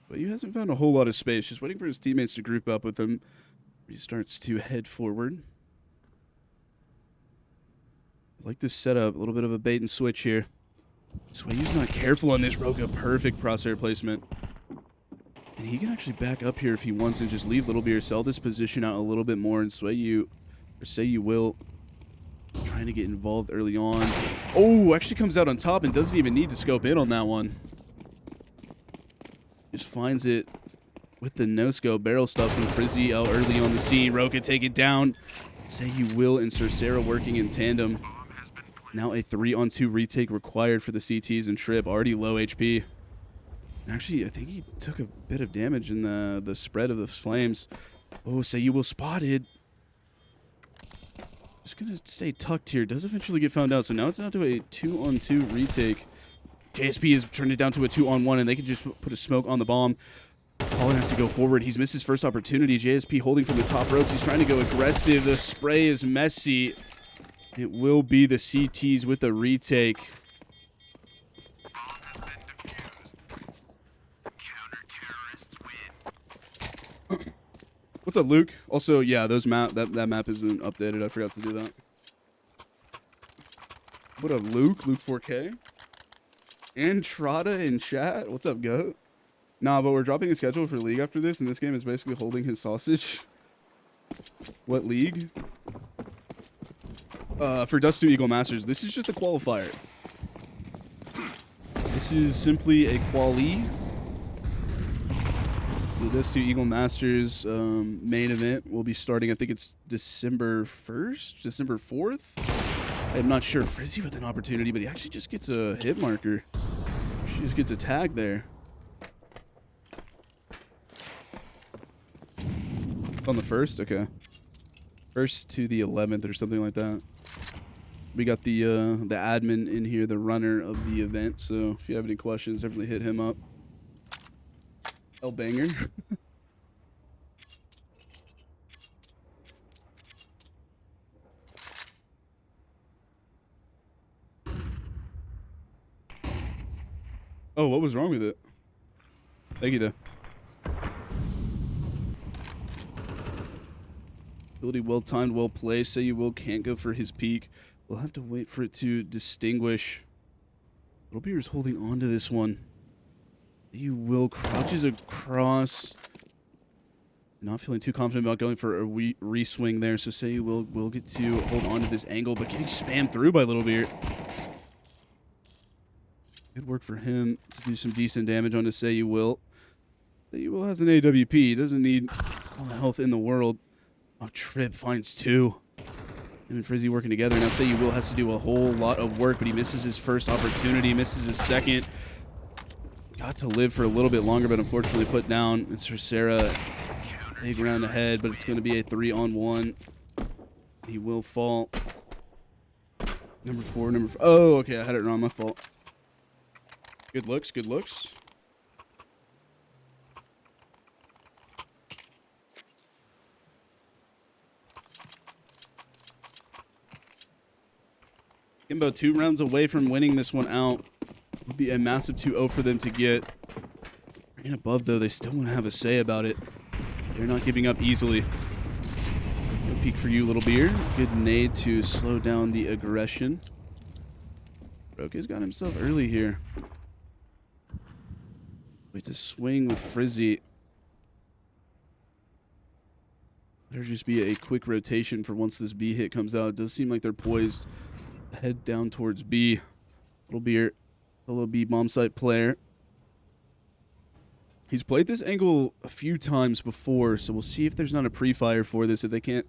But he hasn't found a whole lot of space, just waiting for his teammates to group up with him. He starts to head forward. I like this setup, a little bit of a bait and switch here. Swayu's not careful on this Roka. Perfect crosshair placement. And he can actually back up here if he wants and just leave Little Beer, sell this position out a little bit more, and Swayu, or Say You Will, trying to get involved early on. Oh, actually comes out on top and doesn't even need to scope in on that one. Just finds it with the no-scope. Barrel stuffs and Frizzy out early on the scene. Roka take it down. Say You Will and Cercera working in tandem. Now a 3-on-2 retake required for the CTs and Trip. Already low HP. And actually, I think he took a bit of damage in the spread of the flames. Oh, Say You Will spotted. Just going to stay tucked here. Does eventually get found out. So now it's down to a 2-on-2 retake. JSP has turned it down to a 2-on-1, and they can just put a smoke on the bomb. Colin has to go forward. He's missed his first opportunity. JSP holding from the top ropes. He's trying to go aggressive. The spray is messy. It will be the CTs with the retake. What's up, Luke? Also, yeah, those that map isn't updated. I forgot to do that. What up, Luke? Luke 4K. And Trada in chat. What's up, goat? Nah, but we're dropping a schedule for League after this, and this game is basically holding his sausage. What league? For Dust 2 Eagle Masters. This is just a qualifier. This is simply a quali. The Dust 2 Eagle Masters main event will be starting, I think it's December 1st? December 4th? I'm not sure. Frizzy with an opportunity, but he actually just gets a hit marker. She just gets a tag there. On the 1st? Okay. 1st to the 11th or something like that. We got the admin in here, the runner of the event, so if you have any questions, definitely hit him up. El Banger. Oh, what was wrong with it? Thank you, though. Ability well timed, well placed. Say You Will can't go for his peak. We'll have to wait for it to distinguish. Little Beer is holding on to this one. You Will crouches across. Not feeling too confident about going for a re-swing there, so Say You will get to hold on to this angle, but getting spammed through by Little Beer. Good work for him to do some decent damage on to Say You Will. Say You Will has an AWP. He doesn't need all the health in the world. Oh, Trip finds 2. Him and Frizzy working together. Now Say You Will has to do a whole lot of work, but he misses his first opportunity, misses his second. Got to live for a little bit longer, but unfortunately put down. It's for Sarah. Big round ahead, but it's going to be a 3-on-1. He will fall. Number 4. Oh, okay, I had it wrong. My fault. Good looks, good looks. Akimbo 2 rounds away from winning this one out. Would be a massive 2-0 for them to get. Right above, though, they still want to have a say about it. They're not giving up easily. No peek for you, Little Beer. Good nade to slow down the aggression. Roke's got himself early here. Wait to swing with Frizzy. Better just be a quick rotation for once this B hit comes out. It does seem like they're poised to head down towards B. Little Beer, solo B bomb site player. He's played this angle a few times before, so we'll see if there's not a pre-fire for this, if they can't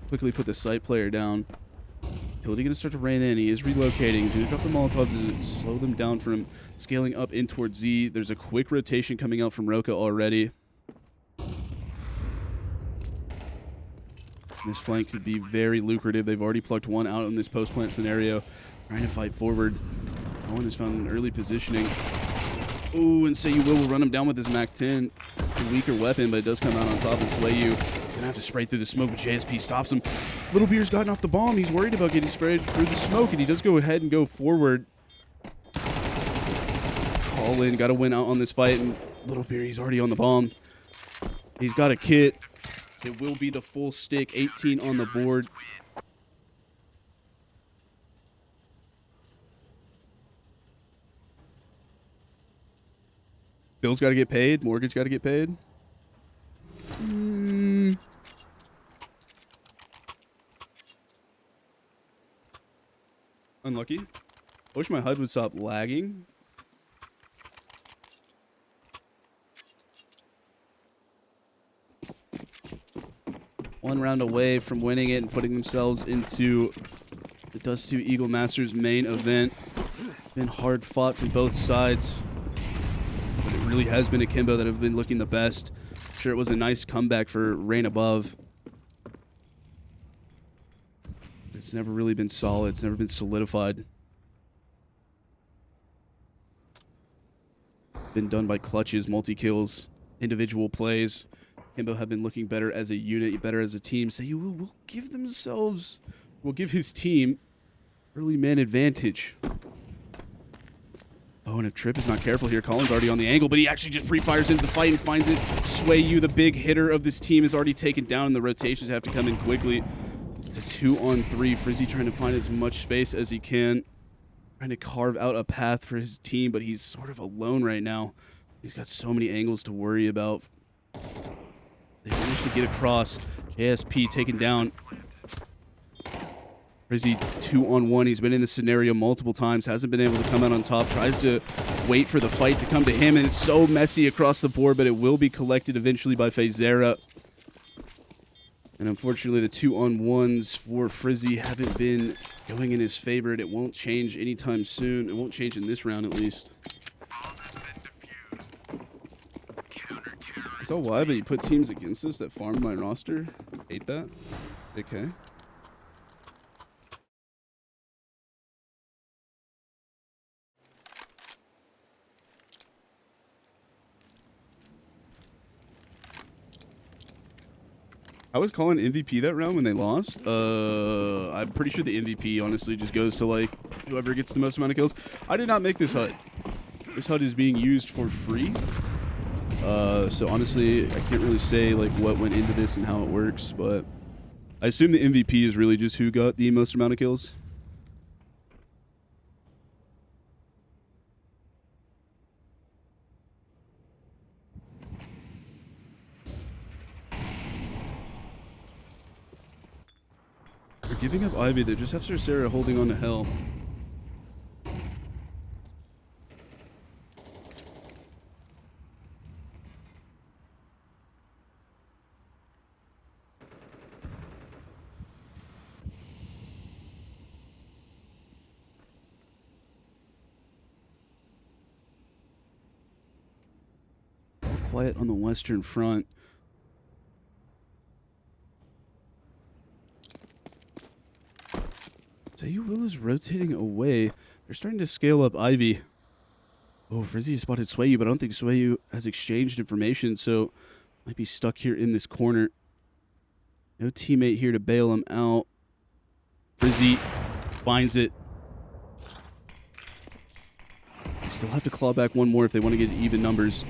quickly put the site player down. Utility going to start to rain in. He is relocating. He's going to drop the Molotov to slow them down from scaling up in towards Z. There's a quick rotation coming out from Roka already. This flank could be very lucrative. They've already plucked one out in this post-plant scenario. Trying to fight forward. Owen has found an early positioning. Ooh, and Say You will run him down with his MAC-10. It's a weaker weapon, but it does come out on top and sway you. He's going to have to spray through the smoke, but JSP stops him. Little Beer's gotten off the bomb. He's worried about getting sprayed through the smoke, and he does go ahead and go forward. Call in, got to win out on this fight, and Little Beer, he's already on the bomb. He's got a kit. It will be the full stick, 18 on the board. Bills got to get paid. Mortgage got to get paid. Unlucky. I wish my HUD would stop lagging. One round away from winning it and putting themselves into the Dust 2 Eagle Masters main event. Been hard fought from both sides. But it really has been Akimbo that have been looking the best. Sure, it was a nice comeback for Rain Above. It's never really been solid. It's never been solidified. Been done by clutches, multi-kills, individual plays. Akimbo have been looking better as a unit, better as a team. So you will give themselves, will give his team early man advantage. Oh, and if Trip is not careful here, Colin's already on the angle, but he actually just pre-fires into the fight and finds it. Sway You, the big hitter of this team, is already taken down, and the rotations have to come in quickly. It's a 2-on-3. Frizzy trying to find as much space as he can. Trying to carve out a path for his team, but he's sort of alone right now. He's got so many angles to worry about. They managed to get across. JSP taken down. Frizzy 2-on-1. He's been in this scenario multiple times. Hasn't been able to come out on top. Tries to wait for the fight to come to him. And it's so messy across the board, but it will be collected eventually by Fazera. And unfortunately, the 2-on-1s for Frizzy haven't been going in his favor. It won't change anytime soon. It won't change in this round, at least. So why? But you put teams against us that farmed my roster? Hate that. Okay. I was calling MVP that round when they lost. I'm pretty sure the MVP honestly just goes to like whoever gets the most amount of kills. I did not make this HUD. This HUD is being used for free. So honestly, I can't really say like what went into this and how it works, but I assume the MVP is really just who got the most amount of kills. giving up Ivy. They just have Sarah holding on to Hell. Quiet on the western front. Will is rotating away. They're starting to scale up Ivy. Oh, Frizzy spotted Swayu, but I don't think Swayu has exchanged information, so might be stuck here in this corner. No teammate here to bail him out. Frizzy finds it. They still have to claw back one more if they want to get even numbers.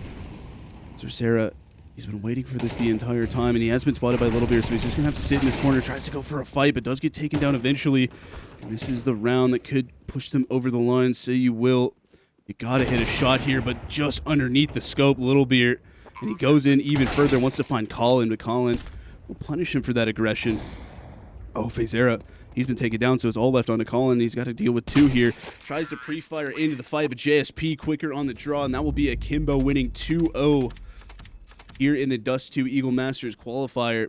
Sarah, he's been waiting for this the entire time, and he has been spotted by Little Bear, so he's just going to have to sit in this corner. Tries to go for a fight, but does get taken down eventually. And this is the round that could push them over the line. So you will. You got to hit a shot here, but just underneath the scope, Little Bear. And he goes in even further, wants to find Colin, but Colin will punish him for that aggression. Oh, Fazera, he's been taken down, so it's all left on to Colin. He's got to deal with two here. Tries to pre-fire into the fight, but JSP quicker on the draw, and that will be Akimbo winning 2-0 here in the Dust 2 Eagle Masters qualifier.